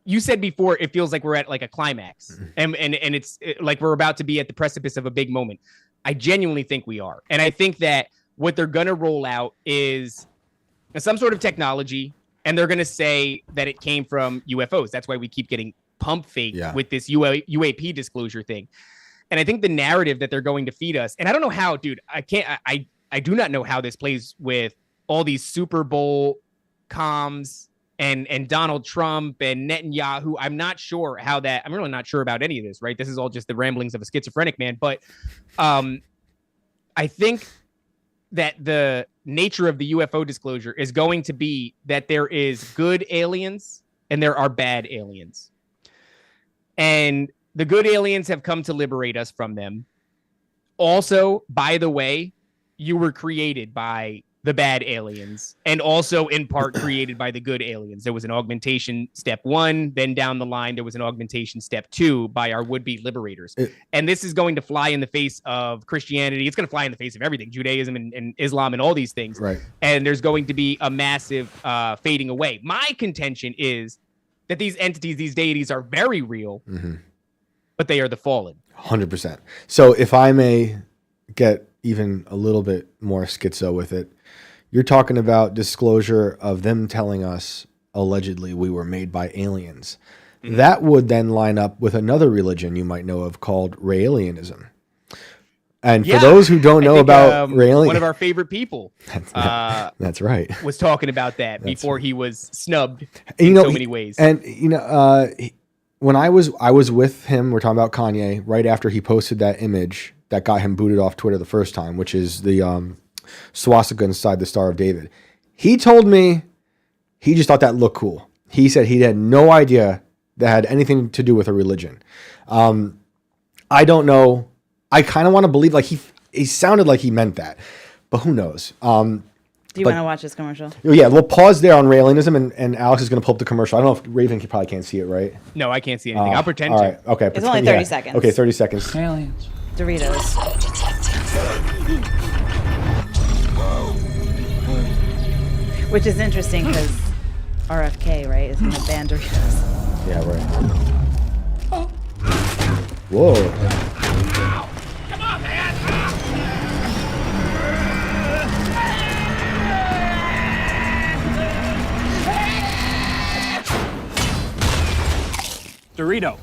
you said before, it feels like we're at like a climax and it's like we're about to be at the precipice of a big moment. I genuinely think we are. And I think that what they're going to roll out is some sort of technology, and they're going to say that it came from UFOs. That's why we keep getting pump fake with this UAP disclosure thing. And I think the narrative that they're going to feed us, and I don't know how, dude, I do not know how this plays with all these Super Bowl comms and Donald Trump and Netanyahu. I'm not sure how that, I'm really not sure about any of this, right? This is all just the ramblings of a schizophrenic man. But I think that the nature of the UFO disclosure is going to be that there is good aliens and there are bad aliens. And the good aliens have come to liberate us from them. Also, by the way, you were created by the bad aliens and also in part created by the good aliens. There was an augmentation step 1, then down the line, there was an augmentation step 2 by our would-be liberators. And this is going to fly in the face of Christianity. It's going to fly in the face of everything, Judaism and Islam and all these things. Right. And there's going to be a massive fading away. My contention is that these entities, these deities are very real, but they are the fallen. 100%. So if I may get even a little bit more schizo with it, you're talking about disclosure of them telling us allegedly we were made by aliens. That would then line up with another religion you might know of called Raelianism. And for those who don't know about Raelian, one of our favorite people, that's right, was talking about that before he was snubbed in so many ways. And when I was with him, we're talking about Kanye right after he posted that image that got him booted off Twitter the first time, which is the swastika inside the Star of David. He told me he just thought that looked cool. He said he had no idea that had anything to do with a religion. I don't know. I kind of want to believe like he sounded like he meant that, but who knows? Do you want to watch this commercial? Yeah, we'll pause there on Raelianism, and Alex is going to pull up the commercial. I don't know if Raven probably can't see it, right? No, I can't see anything. I'll pretend all to. right, okay. It's only 30 seconds. Okay, 30 seconds. Aliens. Doritos. Which is interesting because RFK, right, is in the band Doritos. Yeah, right. Whoa. Come on, man! Dorito.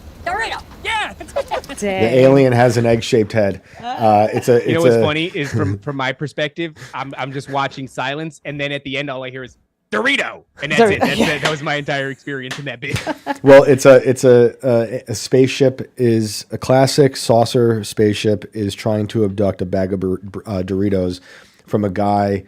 Yeah. The alien has an egg-shaped head. It's what's funny is from my perspective, I'm just watching silence, and then at the end, all I hear is Dorito, and that's it. That was my entire experience in that bit. Well, it's a spaceship is a classic saucer spaceship is trying to abduct a bag of Doritos from a guy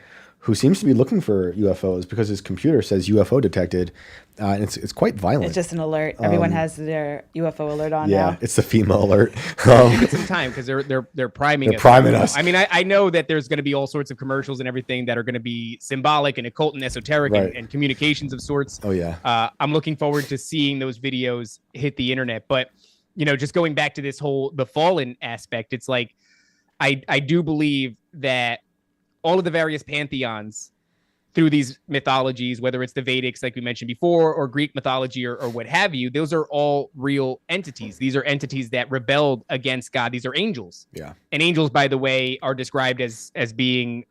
who seems to be looking for UFOs because his computer says UFO detected. And it's quite violent. It's just an alert. Everyone has their UFO alert on yeah, now. It's the FEMA alert. Give it some time because they're priming They're priming us. I mean, I know that there's going to be all sorts of commercials and everything that are going to be symbolic and occult and esoteric and communications of sorts. Oh yeah. I'm looking forward to seeing those videos hit the internet. But just going back to this the fallen aspect, it's like I do believe that all of the various pantheons through these mythologies, whether it's the Vedics, like we mentioned before, or Greek mythology or what have you, those are all real entities. These are entities that rebelled against God. These are angels. Yeah. And angels, by the way, are described as being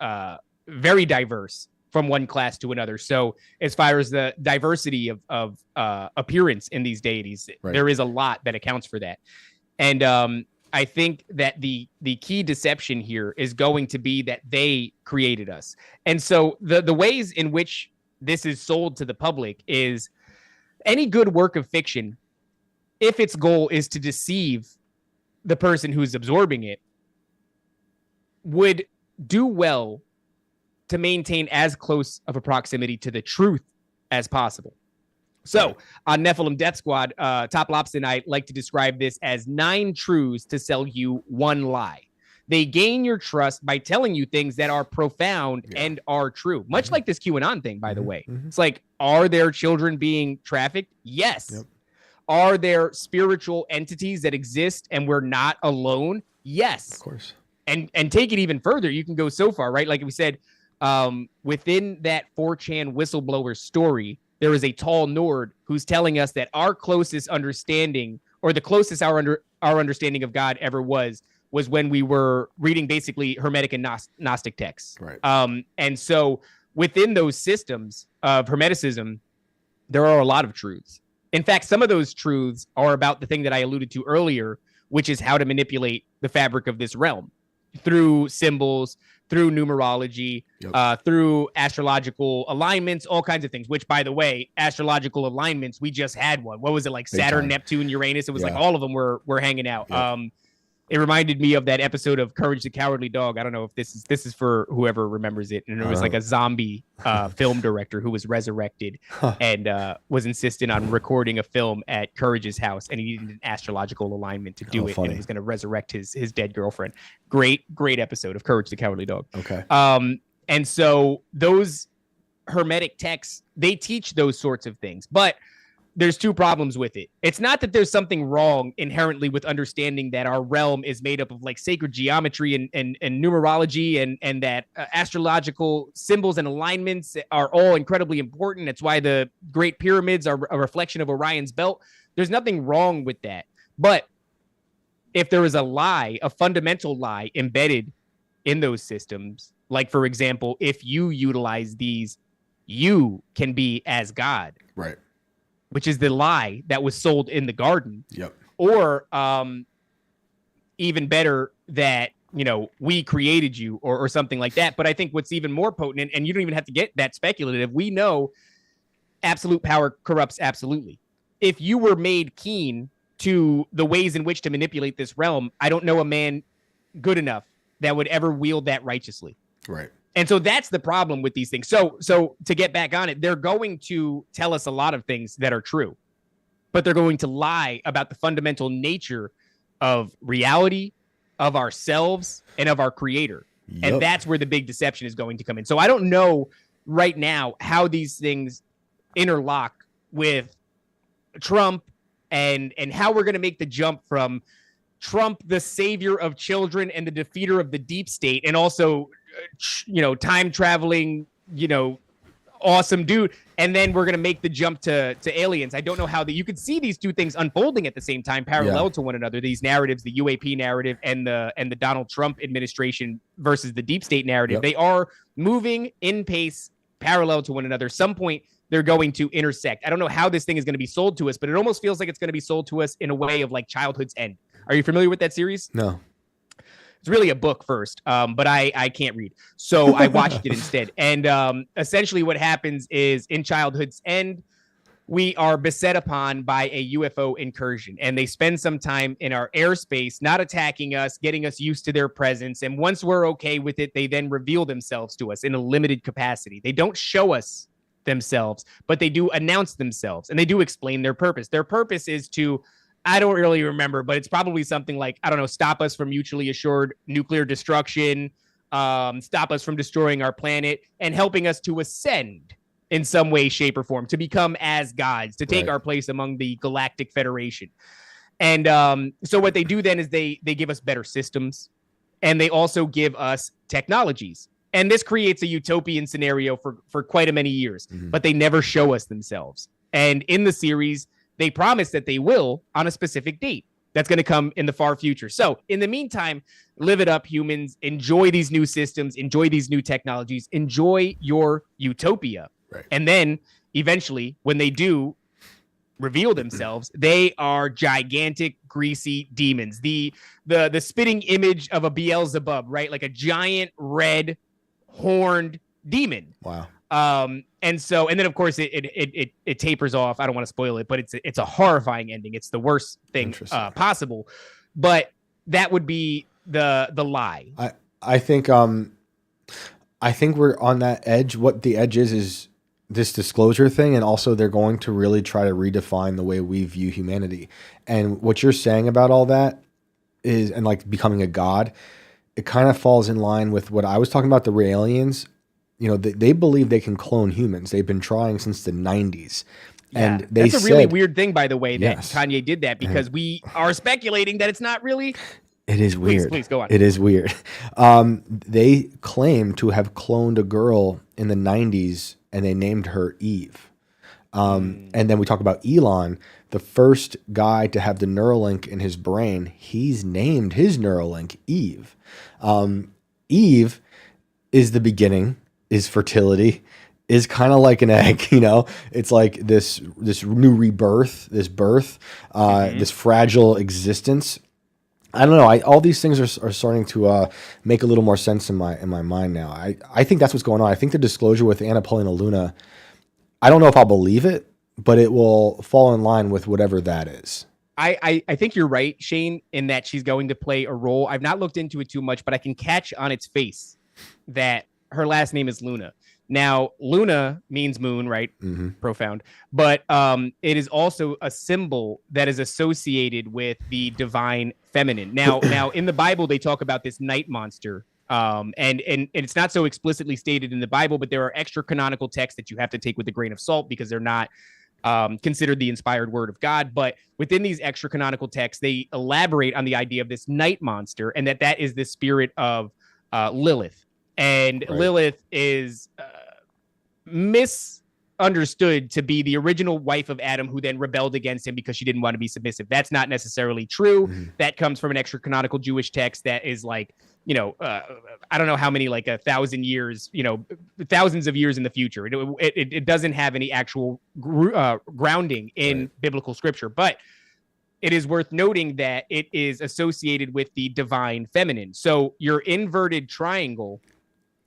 very diverse from one class to another. So as far as the diversity of appearance in these deities, there is a lot that accounts for that. And I think that the key deception here is going to be that they created us. And so the ways in which this is sold to the public is any good work of fiction, if its goal is to deceive the person who's absorbing it, would do well to maintain as close of a proximity to the truth as possible. So on Nephilim Death Squad, Top Lops and I like to describe this as 9 truths to sell you 1 lie. They gain your trust by telling you things that are profound and are true. Much like this QAnon thing, by the way. It's like, are there children being trafficked? Yes. Yep. Are there spiritual entities that exist and we're not alone? Yes. Of course. And take it even further. You can go so far, right? Like we said, within that 4chan whistleblower story, there is a tall Nord who's telling us that our closest understanding, or the closest our understanding of God ever was when we were reading basically Hermetic and Gnostic texts. Right. And so within those systems of Hermeticism, there are a lot of truths. In fact, some of those truths are about the thing that I alluded to earlier, which is how to manipulate the fabric of this realm through symbols, through numerology, through astrological alignments, all kinds of things, which, by the way, astrological alignments, we just had one. What was it, like Saturn, Neptune, Uranus? It was like all of them were hanging out. Yep. It reminded me of that episode of Courage the Cowardly Dog. I don't know if this is for whoever remembers it. And it was like a zombie film director who was resurrected and was insistent on recording a film at Courage's house. And he needed an astrological alignment to do it. Funny. And he was going to resurrect his dead girlfriend. Great episode of Courage the Cowardly Dog. Okay. And so those Hermetic texts, they teach those sorts of things. But there's 2 problems with it. It's not that there's something wrong inherently with understanding that our realm is made up of like sacred geometry and numerology and that astrological symbols and alignments are all incredibly important. That's why the Great Pyramids are a reflection of Orion's belt. There's nothing wrong with that. But if there is a lie, a fundamental lie embedded in those systems, like, for example, if you utilize these, you can be as God. Right. Which is the lie that was sold in the garden. Yep. Or even better, that, we created you or something like that. But I think what's even more potent, and you don't even have to get that speculative, we know absolute power corrupts absolutely. If you were made keen to the ways in which to manipulate this realm, I don't know a man good enough that would ever wield that righteously. Right. And so that's the problem with these things. So to get back on it, they're going to tell us a lot of things that are true, but they're going to lie about the fundamental nature of reality, of ourselves, and of our creator. Yep. And that's where the big deception is going to come in. So I don't know right now how these things interlock with Trump and how we're going to make the jump from Trump, the savior of children and the defeater of the deep state, and also time traveling, awesome dude. And then we're going to make the jump to aliens. I don't know how you could see these 2 things unfolding at the same time, parallel to one another. These narratives, the UAP narrative and the Donald Trump administration versus the deep state narrative, they are moving in pace parallel to one another. Some point they're going to intersect. I don't know how this thing is going to be sold to us, but it almost feels like it's going to be sold to us in a way of like Childhood's End. Are you familiar with that series? No. It's really a book first, but I can't read. So I watched it instead. And essentially what happens is in Childhood's End, we are beset upon by a UFO incursion, and they spend some time in our airspace, not attacking us, getting us used to their presence. And once we're okay with it, they then reveal themselves to us in a limited capacity. They don't show us themselves, but they do announce themselves, and they do explain their purpose. Their purpose is to, I don't really remember, but it's probably something like, I don't know, stop us from mutually assured nuclear destruction, stop us from destroying our planet, and helping us to ascend in some way, shape, or form, to become as gods, to take our place among the Galactic Federation. And so what they do then is they give us better systems, and they also give us technologies. And this creates a utopian scenario for quite a many years, but they never show us themselves. And in the series, they promise that they will on a specific date that's going to come in the far future. So in the meantime, live it up, humans. Enjoy these new systems. Enjoy these new technologies. Enjoy your utopia. Right. And then eventually, when they do reveal themselves, they are gigantic, greasy demons. The spitting image of a Beelzebub, right? Like a giant red horned demon. Wow. And then of course it tapers off. I don't want to spoil it, but it's a horrifying ending. It's the worst thing possible. But that would be the lie. I think we're on that edge. What the edge is this disclosure thing, and also they're going to really try to redefine the way we view humanity. And what you're saying about all that is, and like becoming a god, it kind of falls in line with what I was talking about, the aliens. You know, they believe they can clone humans. They've been trying since the 90s. And that's a really weird thing, by the way, that Kanye did that, because we are speculating that it's not really. It is weird. Please go on. It is weird. They claim to have cloned a girl in the 90s, and they named her Eve. And then we talk about Elon, the first guy to have the Neuralink in his brain. He's named his Neuralink Eve. Eve is the beginning, is fertility, is kind of like an egg, you know? It's like this new rebirth, this birth, this fragile existence. I don't know. All these things are starting to make a little more sense in my mind now. I think that's what's going on. I think the disclosure with Anna Paulina Luna, I don't know if I'll believe it, but it will fall in line with whatever that is. I think you're right, Shane, in that she's going to play a role. I've not looked into it too much, but I can catch on its face that her last name is Luna. Now, Luna means moon, right? Profound. But it is also a symbol that is associated with the divine feminine. Now, in the Bible, they talk about this night monster. And it's not so explicitly stated in the Bible, but there are extra canonical texts that you have to take with a grain of salt because they're not considered the inspired word of God. But within these extra canonical texts, they elaborate on the idea of this night monster, and that is the spirit of Lilith. And Lilith is misunderstood to be the original wife of Adam, who then rebelled against him because she didn't want to be submissive. That's not necessarily true. That comes from an extra canonical Jewish text that is like, I don't know how many, like 1,000 years, thousands of years in the future. It doesn't have any actual grounding in biblical scripture, but it is worth noting that it is associated with the divine feminine. So your inverted triangle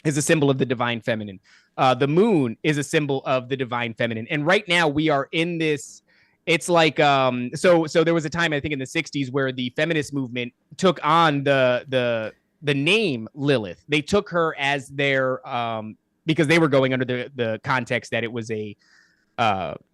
is a symbol of the divine feminine. The moon is a symbol of the divine feminine. And right now we are in this, it's like, so there was a time, I think in the 60s, where the feminist movement took on the name Lilith. They took her as their, because they were going under the context that it was a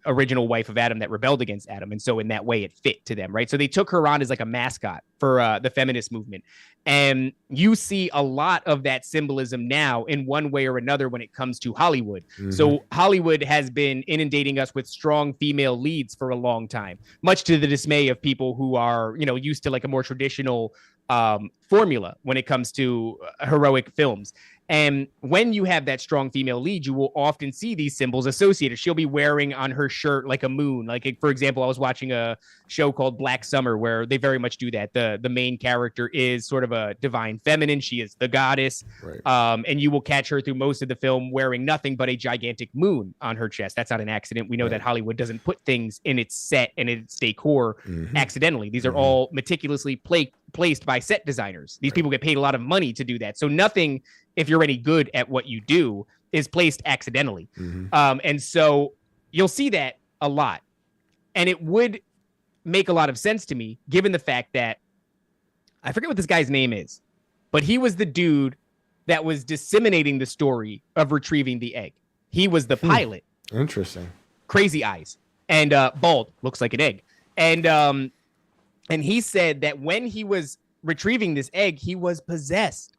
original wife of Adam that rebelled against Adam. And so in that way it fit to them, right? So they took her on as like a mascot for the feminist movement. And you see a lot of that symbolism now in one way or another when it comes to Hollywood. So Hollywood has been inundating us with strong female leads for a long time, much to the dismay of people who are, used to like a more traditional formula when it comes to heroic films. And when you have that strong female lead, you will often see these symbols associated. She'll be wearing on her shirt like a moon. Like, for example, I was watching a show called Black Summer where they very much do that. The main character is sort of a divine feminine. She is the goddess. And you will catch her through most of the film wearing nothing but a gigantic moon on her chest. That's not an accident. We know that Hollywood doesn't put things in its set and its decor accidentally. These are all meticulously placed by set designers. These people get paid a lot of money to do that. So nothing, if you're any good at what you do, is placed accidentally. And so you'll see that a lot. And it would make a lot of sense to me, given the fact that I forget what this guy's name is, but he was the dude that was disseminating the story of retrieving the egg. He was the pilot. Interesting. Crazy eyes and bald, looks like an egg. And he said that when he was retrieving this egg, he was possessed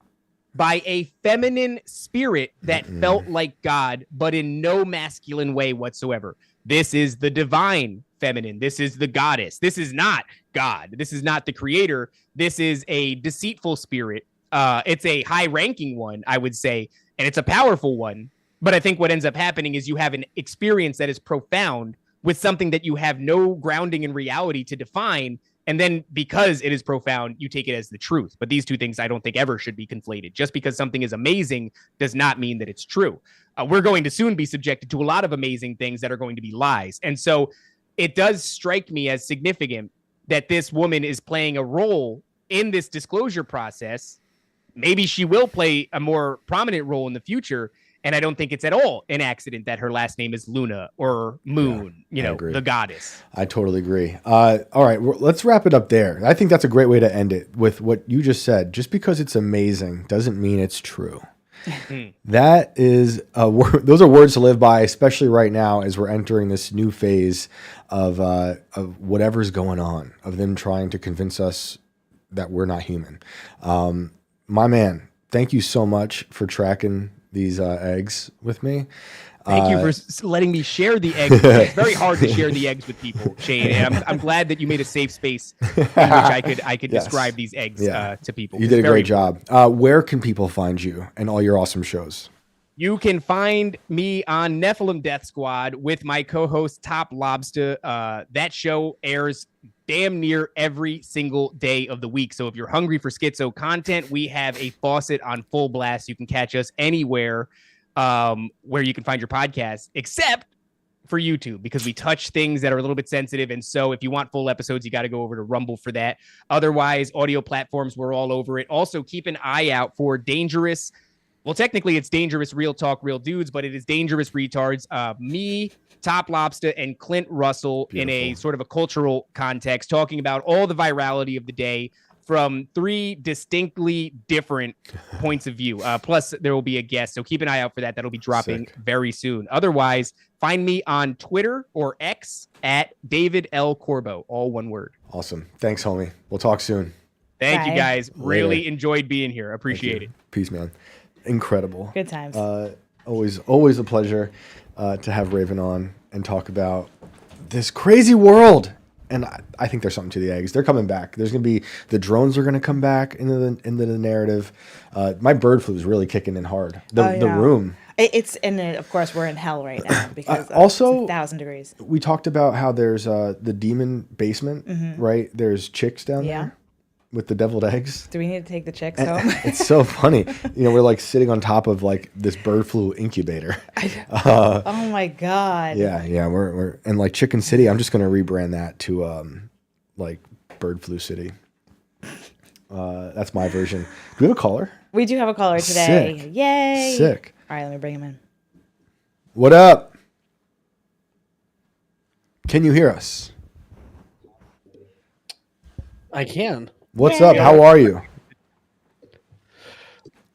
by a feminine spirit that felt like God, but in no masculine way whatsoever. This is the divine feminine. This is the goddess. This is not God. This is not the creator. This is a deceitful spirit. It's a high-ranking one, I would say, and it's a powerful one. But I think what ends up happening is you have an experience that is profound with something that you have no grounding in reality to define. And then because it is profound, you take it as the truth. But these two things I don't think ever should be conflated. Just because something is amazing does not mean that it's true. We're going to soon be subjected to a lot of amazing things that are going to be lies. And so it does strike me as significant that this woman is playing a role in this disclosure process. Maybe she will play a more prominent role in the future. And I don't think it's at all an accident that her last name is Luna or Moon, the goddess. I totally agree. All right, let's wrap it up there. I think that's a great way to end it with what you just said. Just because it's amazing doesn't mean it's true. That is those are words to live by, especially right now as we're entering this new phase of whatever's going on, of them trying to convince us that we're not human. My man, thank you so much for tracking these eggs with me. Thank you for letting me share the eggs. It's very hard to share the eggs with people, Shane. And I'm glad that you made a safe space in which I could describe these eggs to people. You did a great job. Where can people find you and all your awesome shows? You can find me on Nephilim Death Squad with my co-host Top Lobster. That show airs damn near every single day of the week. So if you're hungry for schizo content, we have a faucet on full blast. You can catch us anywhere where you can find your podcast, except for YouTube, because we touch things that are a little bit sensitive. And so if you want full episodes, you got to go over to Rumble for that. Otherwise, audio platforms, we're all over it. Also, keep an eye out for Dangerous. Well, technically, it's Dangerous Real Talk, Real Dudes, but it is Dangerous Retards. Me, Top Lobster, and Clint Russell in a sort of a cultural context, talking about all the virality of the day from 3 distinctly different points of view. Plus, there will be a guest, so keep an eye out for that. That'll be dropping very soon. Otherwise, find me on Twitter or X at David L. Corbo, all one word. Awesome. Thanks, homie. We'll talk soon. Thank you, guys. Really enjoyed being here. Appreciate it. Peace, man. Incredible. Good times. Always a pleasure to have Raven on and talk about this crazy world. And I think there's something to the eggs. They're coming back. There's going to be the drones are going to come back into the narrative. My bird flu is really kicking in hard. The room. And of course we're in hell right now because also it's 1,000 degrees. We talked about how there's the demon basement, right? There's chicks down there with the deviled eggs. Do we need to take the chicks home? It's so funny. We're like sitting on top of like this bird flu incubator. Oh my God. Yeah. We're and like Chicken City. I'm just gonna rebrand that to like Bird Flu City. That's my version. Do we have a caller? We do have a caller today. Sick. Yay! Sick. All right, let me bring him in. What up? Can you hear us? I can. What's up? How are you?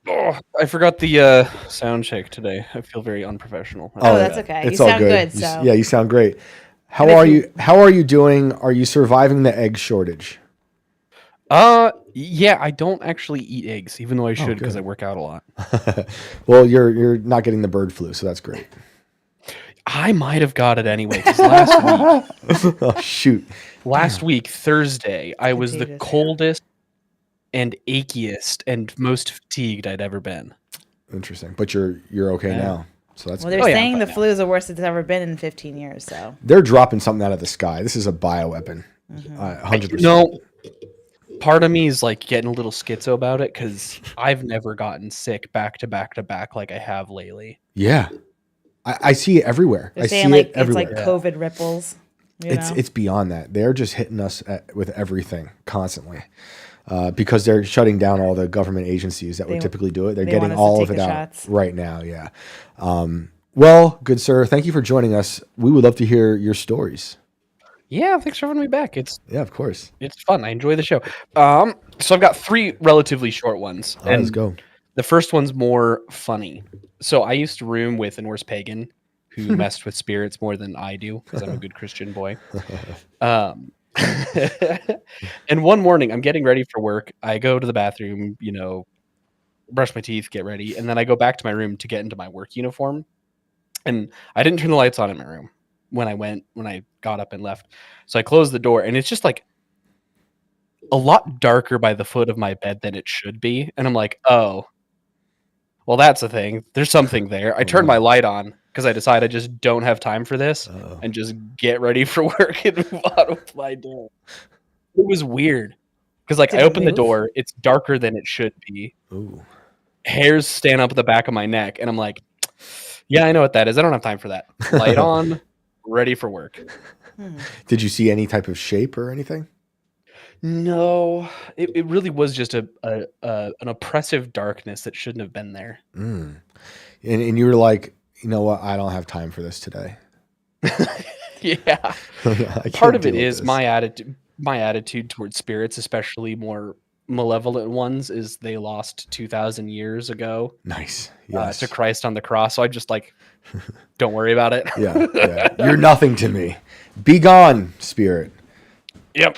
Oh, I forgot the sound check today. I feel very unprofessional. Oh, that's okay. It's you all sound good. So. You sound great. How are you? How are you doing? Are you surviving the egg shortage? Yeah, I don't actually eat eggs, even though I should because I work out a lot. Well, you're not getting the bird flu, so that's great. I might have got it anyway. 'Cause last week, oh shoot! Last week, Thursday, I was the coldest and achiest and most fatigued I'd ever been. Interesting, but you're okay now, so that's well. They're saying the flu is the worst it's ever been in 15 years. So they're dropping something out of the sky. This is a bioweapon, 100%. No, part of me is like getting a little schizo about it because I've never gotten sick back to back to back like I have lately. Yeah, I see it everywhere. They're saying like it's like COVID ripples. It's beyond that. They're just hitting us with everything constantly because they're shutting down all the government agencies that would typically do it. They're getting all of it out right now. Yeah. Well, good sir, thank you for joining us. We would love to hear your stories. Yeah, thanks for having me back. It's of course. It's fun. I enjoy the show. So I've got 3 relatively short ones. All right, let's go. The first one's more funny. So I used to room with a Norse pagan who messed with spirits more than I do because I'm a good Christian boy. And one morning I'm getting ready for work. I go to the bathroom, brush my teeth, get ready, and then I go back to my room to get into my work uniform. And I didn't turn the lights on in my room when I got up and left. So I closed the door, and it's just like a lot darker by the foot of my bed than it should be. And I'm like, oh, well, that's a thing. There's something there. I turned my light on because I decided I just don't have time for this and just get ready for work and move on with my day. It was weird because I opened the door. It's darker than it should be. Ooh. Hairs stand up at the back of my neck. And I'm like, yeah, I know what that is. I don't have time for that. Light on, ready for work. Did you see any type of shape or anything? No, it really was just an oppressive darkness that shouldn't have been there. And you were like, you know what? I don't have time for this today. Yeah. Part of it is my attitude towards spirits, especially more malevolent ones, is they lost 2,000 years ago. Nice. Yes. To Christ on the cross. So I just don't worry about it. Yeah. You're nothing to me. Be gone, spirit. Yep.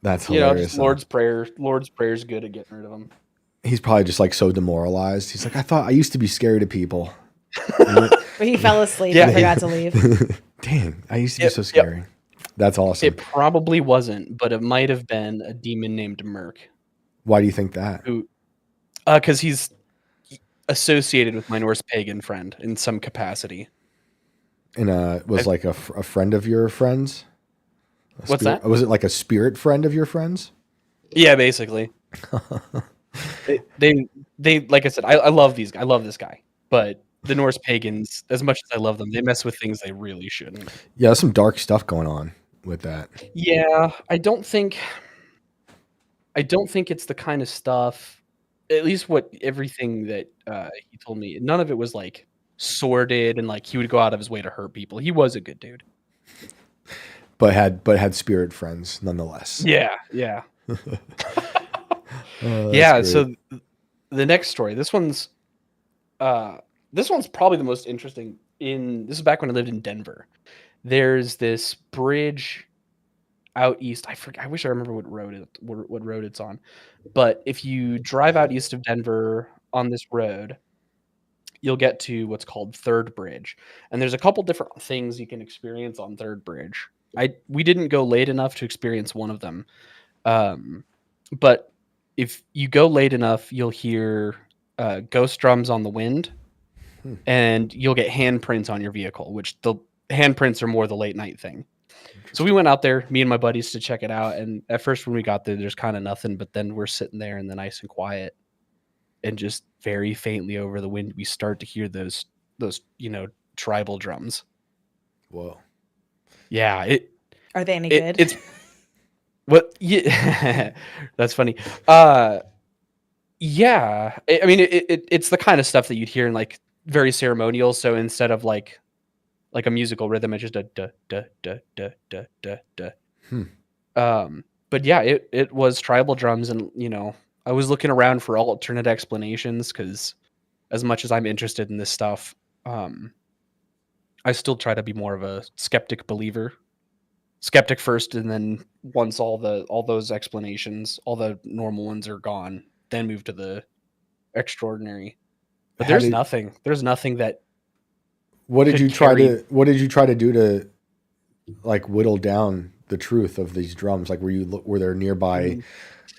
That's hilarious. Just Lord's Prayer. Lord's Prayer is good at getting rid of them. He's probably just so demoralized. He's like, I used to be scary to people. But he fell asleep and forgot to leave. Dang, I used to be so scary. That's awesome. It probably wasn't, but it might have been a demon named Merc. Why do you think that? Because he's associated with my Norse pagan friend in some capacity. And was like a friend of your friends? What's that? Was it like a spirit friend of your friends? Yeah, basically. they like I said, I love these guys. I love this guy. But the Norse pagans, as much as I love them, they mess with things they really shouldn't. Yeah, there's some dark stuff going on with that. Yeah, I don't think it's the kind of stuff, at least everything that he told me, none of it was sordid and he would go out of his way to hurt people. He was a good dude. But had spirit friends nonetheless. Yeah. Yeah. So the next story, this one's probably the most interesting. This is back when I lived in Denver. There's this bridge out east. I wish I remember what road it's on. But if you drive out east of Denver on this road, you'll get to what's called Third Bridge. And there's a couple different things you can experience on Third Bridge. We didn't go late enough to experience one of them. But if you go late enough, you'll hear ghost drums on the wind, and you'll get handprints on your vehicle, which the handprints are more the late night thing. So we went out there, me and my buddies, to check it out. And at first when we got there, there's kind of nothing, but then we're sitting there in the nice and quiet, and just very faintly over the wind, we start to hear those tribal drums. Whoa. Yeah. Are they any good? It's what? Yeah, that's funny. Yeah. I mean, it's the kind of stuff that you'd hear in very ceremonial. So instead of like a musical rhythm, it's just a da da da da da da da. But yeah, it was tribal drums, and I was looking around for alternate explanations because, as much as I'm interested in this stuff, I still try to be more of a skeptic believer. Skeptic first, and then once all those explanations, all the normal ones are gone, then move to the extraordinary. But there's nothing that. What did you try to do to whittle down the truth of these drums? Were there nearby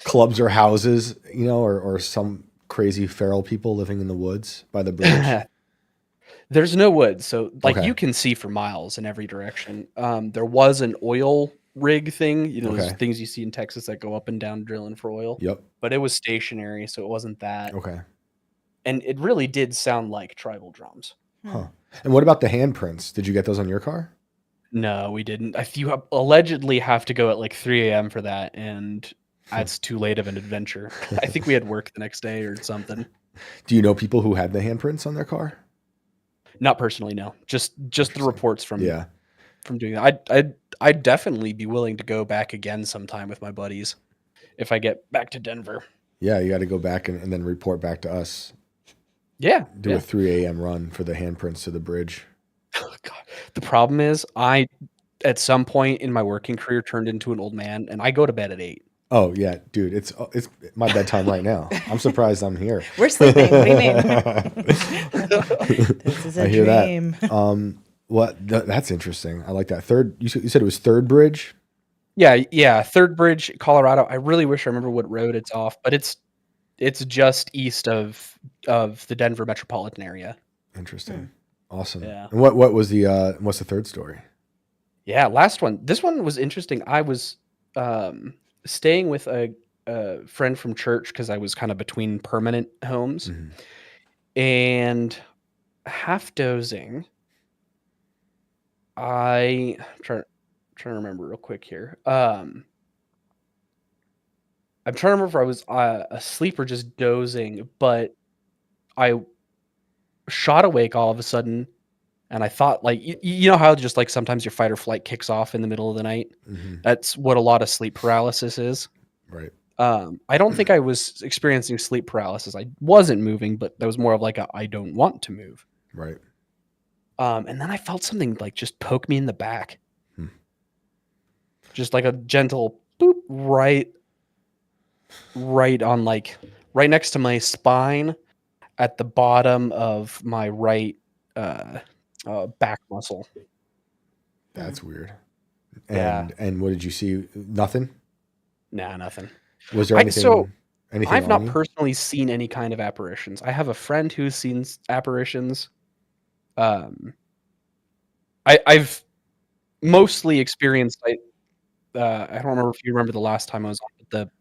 clubs or houses, or some crazy feral people living in the woods by the bridge? There's no woods, so you can see for miles in every direction. There was an oil rig thing, those things you see in Texas that go up and down drilling for oil. Yep. But it was stationary, so it wasn't that. Okay. And it really did sound like tribal drums. Huh. And what about the handprints? Did you get those on your car? No, we didn't. You allegedly have to go at 3 a.m. for that, and that's too late of an adventure. I think we had work the next day or something. Do you know people who had the handprints on their car? Not personally, no. Just the reports from Yeah. from doing that. I'd definitely be willing to go back again sometime with my buddies if I get back to Denver. Yeah, you got to go back and then report back to us. Yeah. Do a 3 a.m. run for the handprints to the bridge. Oh, God. The problem is I, at some point in my working career, turned into an old man, and I go to bed at 8. Oh, yeah, dude. It's my bedtime right now. I'm surprised I'm here. We're sleeping. What do you mean? This is a dream. That's interesting. I like that. You said it was Third Bridge? Yeah. Third Bridge, Colorado. I really wish I remember what road it's off, but it's just east of the Denver metropolitan area. Interesting. Awesome. Yeah. And what's the third story? Yeah, last one. This one was interesting. I was staying with a friend from church because I was kind of between permanent homes, and half dozing. I'm trying to remember real quick here. I'm trying to remember if I was asleep or just dozing, but I shot awake all of a sudden, and I thought, like, you know how just like sometimes your fight or flight kicks off in the middle of the night? That's what a lot of sleep paralysis is. Right. I don't think I was experiencing sleep paralysis. I wasn't moving, but that was more of like I don't want to move. Right. And then I felt something like just poke me in the back. Just like a gentle boop right on, like, right next to my spine at the bottom of my right back muscle. That's weird. Yeah. And what did you see? Nothing? Nah, nothing. Was there anything? I've not personally seen any kind of apparitions. I have a friend who's seen apparitions. I've mostly experienced. I don't remember if you remember the last time I was on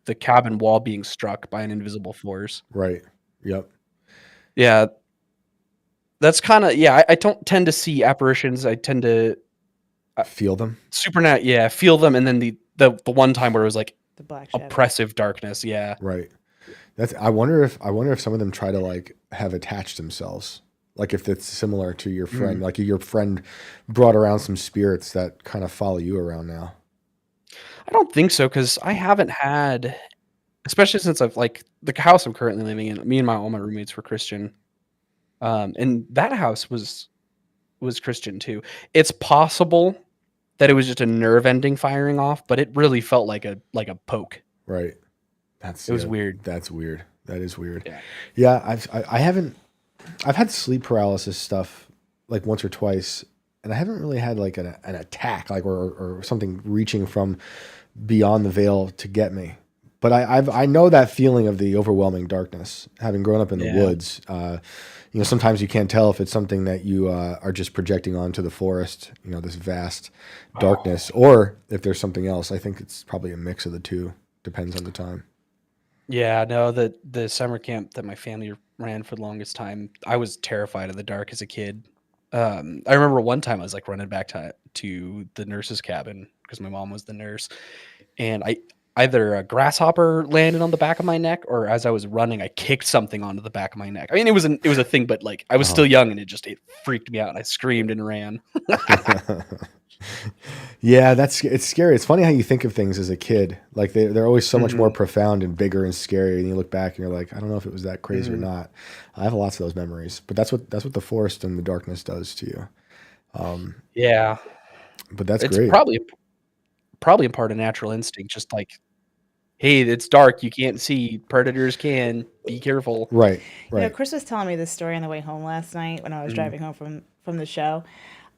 the cabin wall being struck by an invisible force. Right. Yep. Yeah. That's kind of, I don't tend to see apparitions. I tend to feel them. Feel them, and then the one time where it was like the black shadow. Oppressive darkness. Yeah. Right. I wonder if some of them try to like have attached themselves. Like if it's similar to your friend, like your friend brought around some spirits that kind of follow you around now. I don't think so, because I haven't had, especially since I've, like, the house I'm currently living in, me and all my roommates were Christian. And that house was Christian too. It's possible that it was just a nerve ending firing off, but it really felt like a poke. Right. It was weird. That's weird. That is weird. Yeah. I've had sleep paralysis stuff like once or twice, and I haven't really had like an attack, like or something reaching from beyond the veil to get me. But I know that feeling of the overwhelming darkness, having grown up in the woods. Sometimes you can't tell if it's something that you are just projecting onto the forest, this vast darkness, or if there's something else. I think it's probably a mix of the two. Depends on the time. Yeah, no, the summer camp that my family ran for the longest time, I was terrified of the dark as a kid. I remember one time I was like running back to the nurse's cabin because my mom was the nurse, and either a grasshopper landed on the back of my neck, or as I was running, I kicked something onto the back of my neck. I mean, it was a thing, but like I was still young, and it freaked me out, and I screamed and ran. Yeah, it's scary. It's funny how you think of things as a kid. Like they're always so much more profound and bigger and scary. And you look back and you're like, I don't know if it was that crazy or not. I have lots of those memories, but that's what the forest and the darkness does to you. Yeah, but that's it's great. Probably a part of natural instinct. Just like, hey, it's dark, you can't see. Predators can. Be careful. Right. Chris was telling me this story on the way home last night when I was driving home from the show.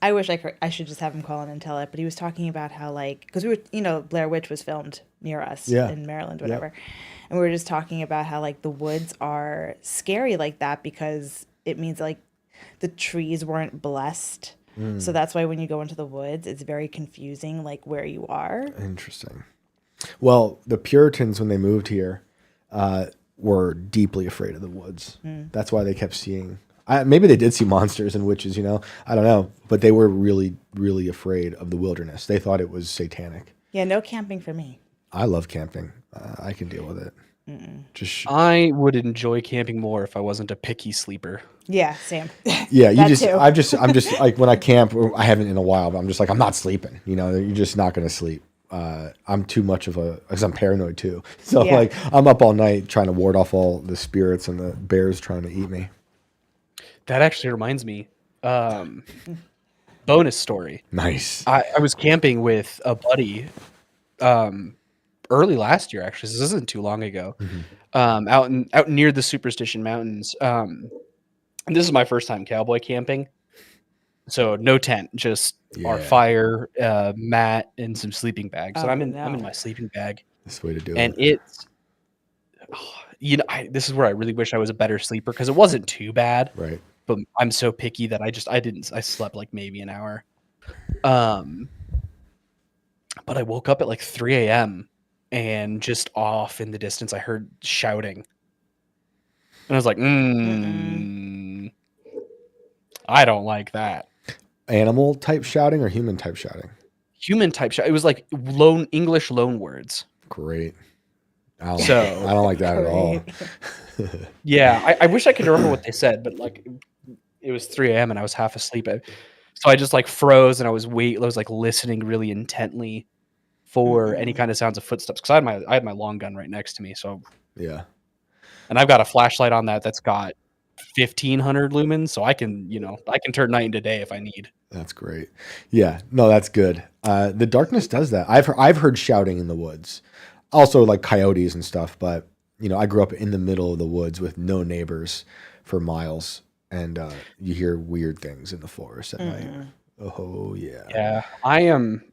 I wish I should just have him call in and tell it, but he was talking about how, like, because we were, Blair Witch was filmed near us in Maryland, whatever. Yeah. And we were just talking about how, like, the woods are scary like that because it means, like, the trees weren't blessed. So that's why when you go into the woods, it's very confusing, like, where you are. Interesting. Well, the Puritans, when they moved here, were deeply afraid of the woods. That's why they kept seeing... maybe they did see monsters and witches, I don't know. But they were really, really afraid of the wilderness. They thought it was satanic. Yeah, no camping for me. I love camping. I can deal with it. I would enjoy camping more if I wasn't a picky sleeper. Yeah, same. Yeah, I'm just like when I camp, I haven't in a while, but I'm just like, I'm not sleeping. You know, you're just not going to sleep. I'm too much of because I'm paranoid too. So like I'm up all night trying to ward off all the spirits and the bears trying to eat me. That actually reminds me. Bonus story. Nice. I was camping with a buddy early last year, actually. So this isn't too long ago. Out near the Superstition Mountains. And this is my first time cowboy camping. So no tent, just our fire, mat, and some sleeping bags. And I'm in my sleeping bag. That's the way to do and it. And it's, this is where I really wish I was a better sleeper because it wasn't too bad. Right. But I'm so picky that I slept like maybe an hour. But I woke up at like 3 a.m. and just off in the distance, I heard shouting. And I was like, I don't like that. Animal type shouting or human type shouting? Human type shout. It was like English loan words. Great. I don't like that at all. Yeah, I wish I could remember what they said, but like it was 3 a.m. and I was half asleep. So I just like froze and I was like listening really intently for any kind of sounds of footsteps because I had my long gun right next to me. So yeah, and I've got a flashlight on that's got 1,500 lumens, so I can turn night into day if I need. That's great. Yeah, no, that's good. The darkness does that. I've heard shouting in the woods, also like coyotes and stuff. But I grew up in the middle of the woods with no neighbors for miles, and you hear weird things in the forest at night. Oh yeah. Yeah, I am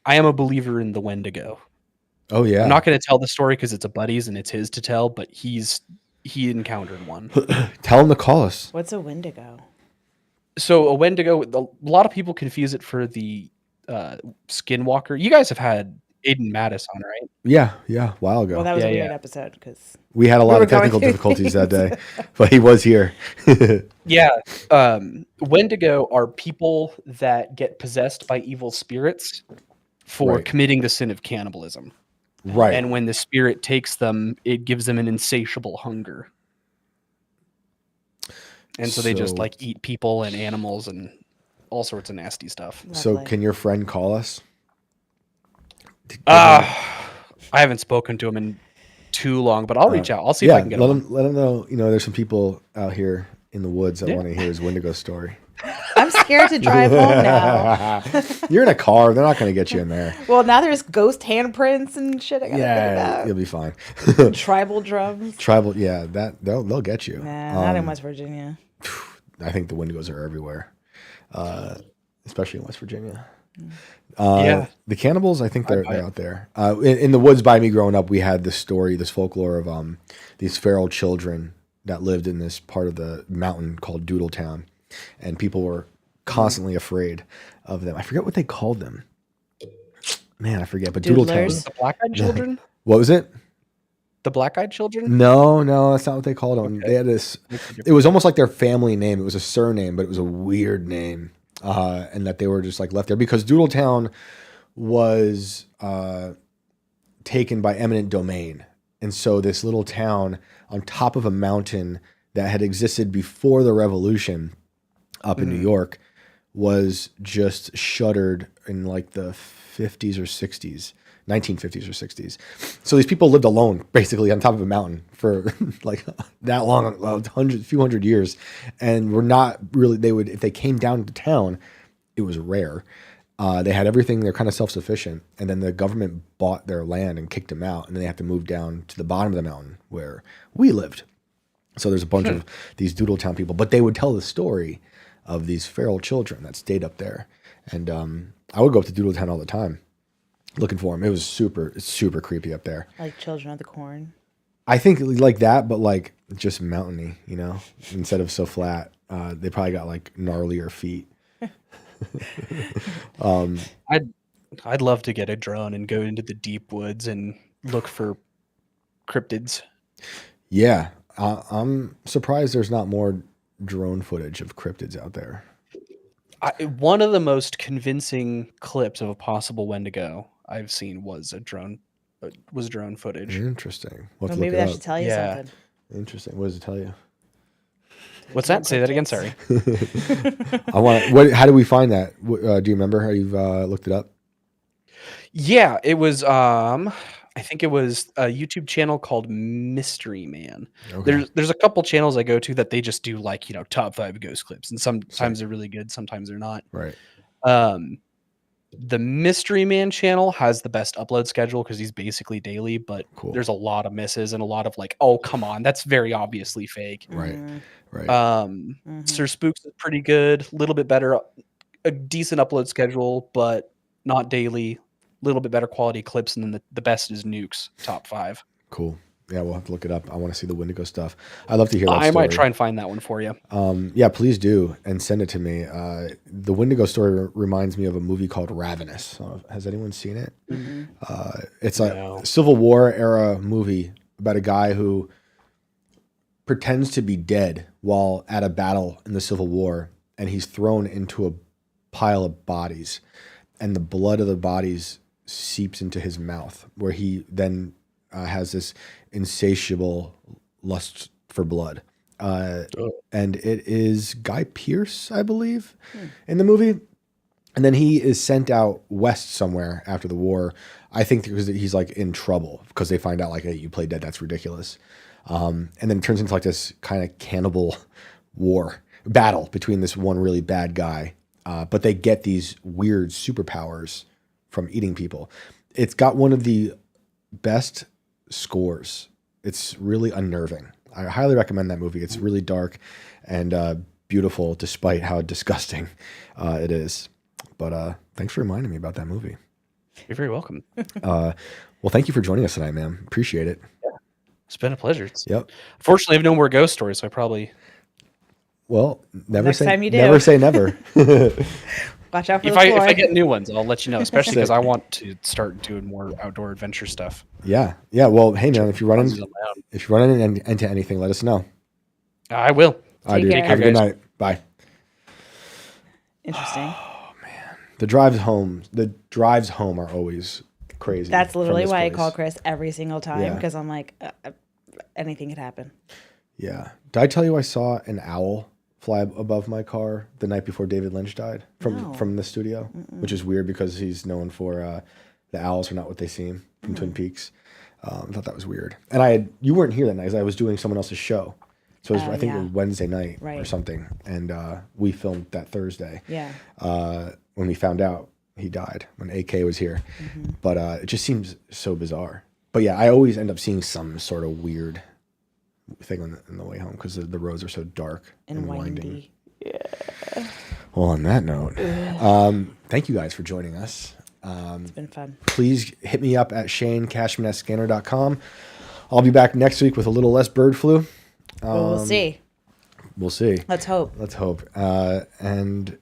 a believer in the Wendigo. Oh yeah. I'm not going to tell the story because it's a buddy's and it's his to tell, but he encountered one. Tell him to call us. What's a Wendigo? So a Wendigo, a lot of people confuse it for the Skinwalker. You guys have had Aiden Mattis on, right? Yeah, a while ago. Well, that was a weird episode because we had a lot of technical difficulties that day, but he was here. Yeah. Wendigo are people that get possessed by evil spirits for committing the sin of cannibalism. Right. And when the spirit takes them, it gives them an insatiable hunger. And so they just like eat people and animals and all sorts of nasty stuff. So can your friend call us? I haven't spoken to him in too long, but I'll reach out. I'll see if I can get him. Let him know, there's some people out here in the woods that want to hear his Wendigo story. I'm scared to drive home now. You're in a car. They're not going to get you in there. Well, now there's ghost handprints and shit. I gotta think about. You'll be fine. Tribal drums. Yeah, they'll get you. Nah, not in West Virginia. I think the Wendigos are everywhere, especially in West Virginia. The cannibals, I think they're out there. In the woods by me growing up, we had this folklore of these feral children that lived in this part of the mountain called Doodletown. And people were constantly afraid of them. I forget what they called them. Man, I forget. But Doodletown. The black-eyed children? What was it? The black-eyed children? No, that's not what they called them. Okay. They had this. It was almost like their family name. It was a surname, but it was a weird name. And that they were just like left there because Doodletown was taken by eminent domain. And so this little town on top of a mountain that had existed before the revolution up in New York was just shuttered in like the 50s or 60s, 1950s or 60s. So these people lived alone basically on top of a mountain for like that long, a few hundred years. And were not really, if they came down to town, it was rare. They had everything. They're kind of self-sufficient. And then the government bought their land and kicked them out. And then they have to move down to the bottom of the mountain where we lived. So there's a bunch of these Doodletown people, but they would tell the story of these feral children that stayed up there. And I would go up to Doodletown all the time looking for them. It was super creepy up there. Like Children of the Corn? I think like that, but like just mountainy, instead of so flat. They probably got like gnarlier feet. I'd love to get a drone and go into the deep woods and look for cryptids. Yeah. I'm surprised there's not more drone footage of cryptids out there. One of the most convincing clips of a possible Wendigo I've seen was a drone was drone footage. Interesting. We'll Well, have to maybe look it that up. should tell you Yeah. something. Interesting. What does it tell you? What's that? Say that again. Sorry. How do we find that? Do you remember how you've looked it up? Yeah, it was. I think it was a YouTube channel called Mystery Man. Okay. There's a couple channels I go to that they just do like top 5 ghost clips, and sometimes they're really good, sometimes they're not. Right. The Mystery Man channel has the best upload schedule because he's basically daily, but Cool. there's a lot of misses and a lot of like, oh come on, that's very obviously fake. Right. Right. Sir Spooks is pretty good, a little bit better, a decent upload schedule, but not daily. Little bit better quality clips, and then the best is Nuke's top 5. Cool. Yeah, we'll have to look it up. I want to see the Wendigo stuff. I'd love to hear that I story. might try and find that one for you. Yeah, please do, and send it to me. The Wendigo story reminds me of a movie called Ravenous. Has anyone seen it? It's a Civil War era movie about a guy who pretends to be dead while at a battle in the Civil War, and he's thrown into a pile of bodies, and the blood of the bodies seeps into his mouth, where he then has this insatiable lust for blood. And it is Guy Pearce, I believe, in the movie. And then he is sent out west somewhere after the war. I think because he's like in trouble because they find out like, hey, you play dead. That's ridiculous. And then it turns into like this kind of cannibal battle between this one really bad guy. But they get these weird superpowers from eating people. It's got one of the best scores. It's really unnerving. I highly recommend that movie. It's really dark and beautiful, despite how disgusting it is. But thanks for reminding me about that movie. You're very welcome. Well, thank you for joining us tonight, man. Appreciate it. Yeah. It's been a pleasure. Yep. Unfortunately, I have no more ghost stories, so I probably... Well, Next time you do. Never say never. Watch out for if the floor. I get new ones, I'll let you know, especially because I want to start doing more outdoor adventure stuff. Yeah. Well, hey man, if you run into anything, let us know. I will. All right, dude. care. Have a good night. Bye. Interesting. Oh man, the drives home are always crazy. That's literally why place. I call Chris every single time, because Yeah. I'm like, anything could happen. Yeah. Did I tell you I saw an owl fly above my car the night before David Lynch died from the studio, which is weird because he's known for the owls are not what they seem from Twin Peaks. I thought that was weird. And you weren't here that night because I was doing someone else's show. So I think it was Wednesday night or something. And we filmed that Thursday. Yeah. When we found out he died, when AK was here. But it just seems so bizarre. But yeah, I always end up seeing some sort of weird thing on the way home because the roads are so dark and winding. Yeah. Well, on that note, thank you guys for joining us. It's been fun. Please hit me up at ShaneCashman@scanner.com. I'll be back next week with a little less bird flu. We'll see. We'll see. Let's hope. And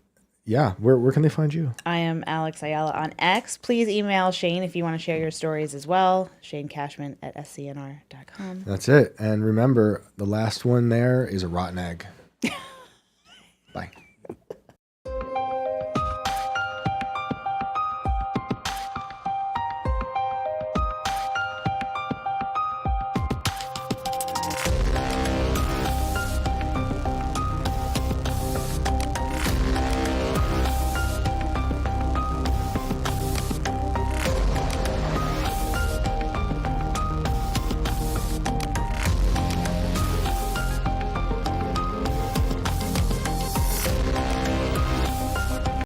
yeah, where can they find you? I am Alex Ayala on X. Please email Shane if you want to share your stories as well. ShaneCashman@scnr.com. That's it. And remember, the last one there is a rotten egg.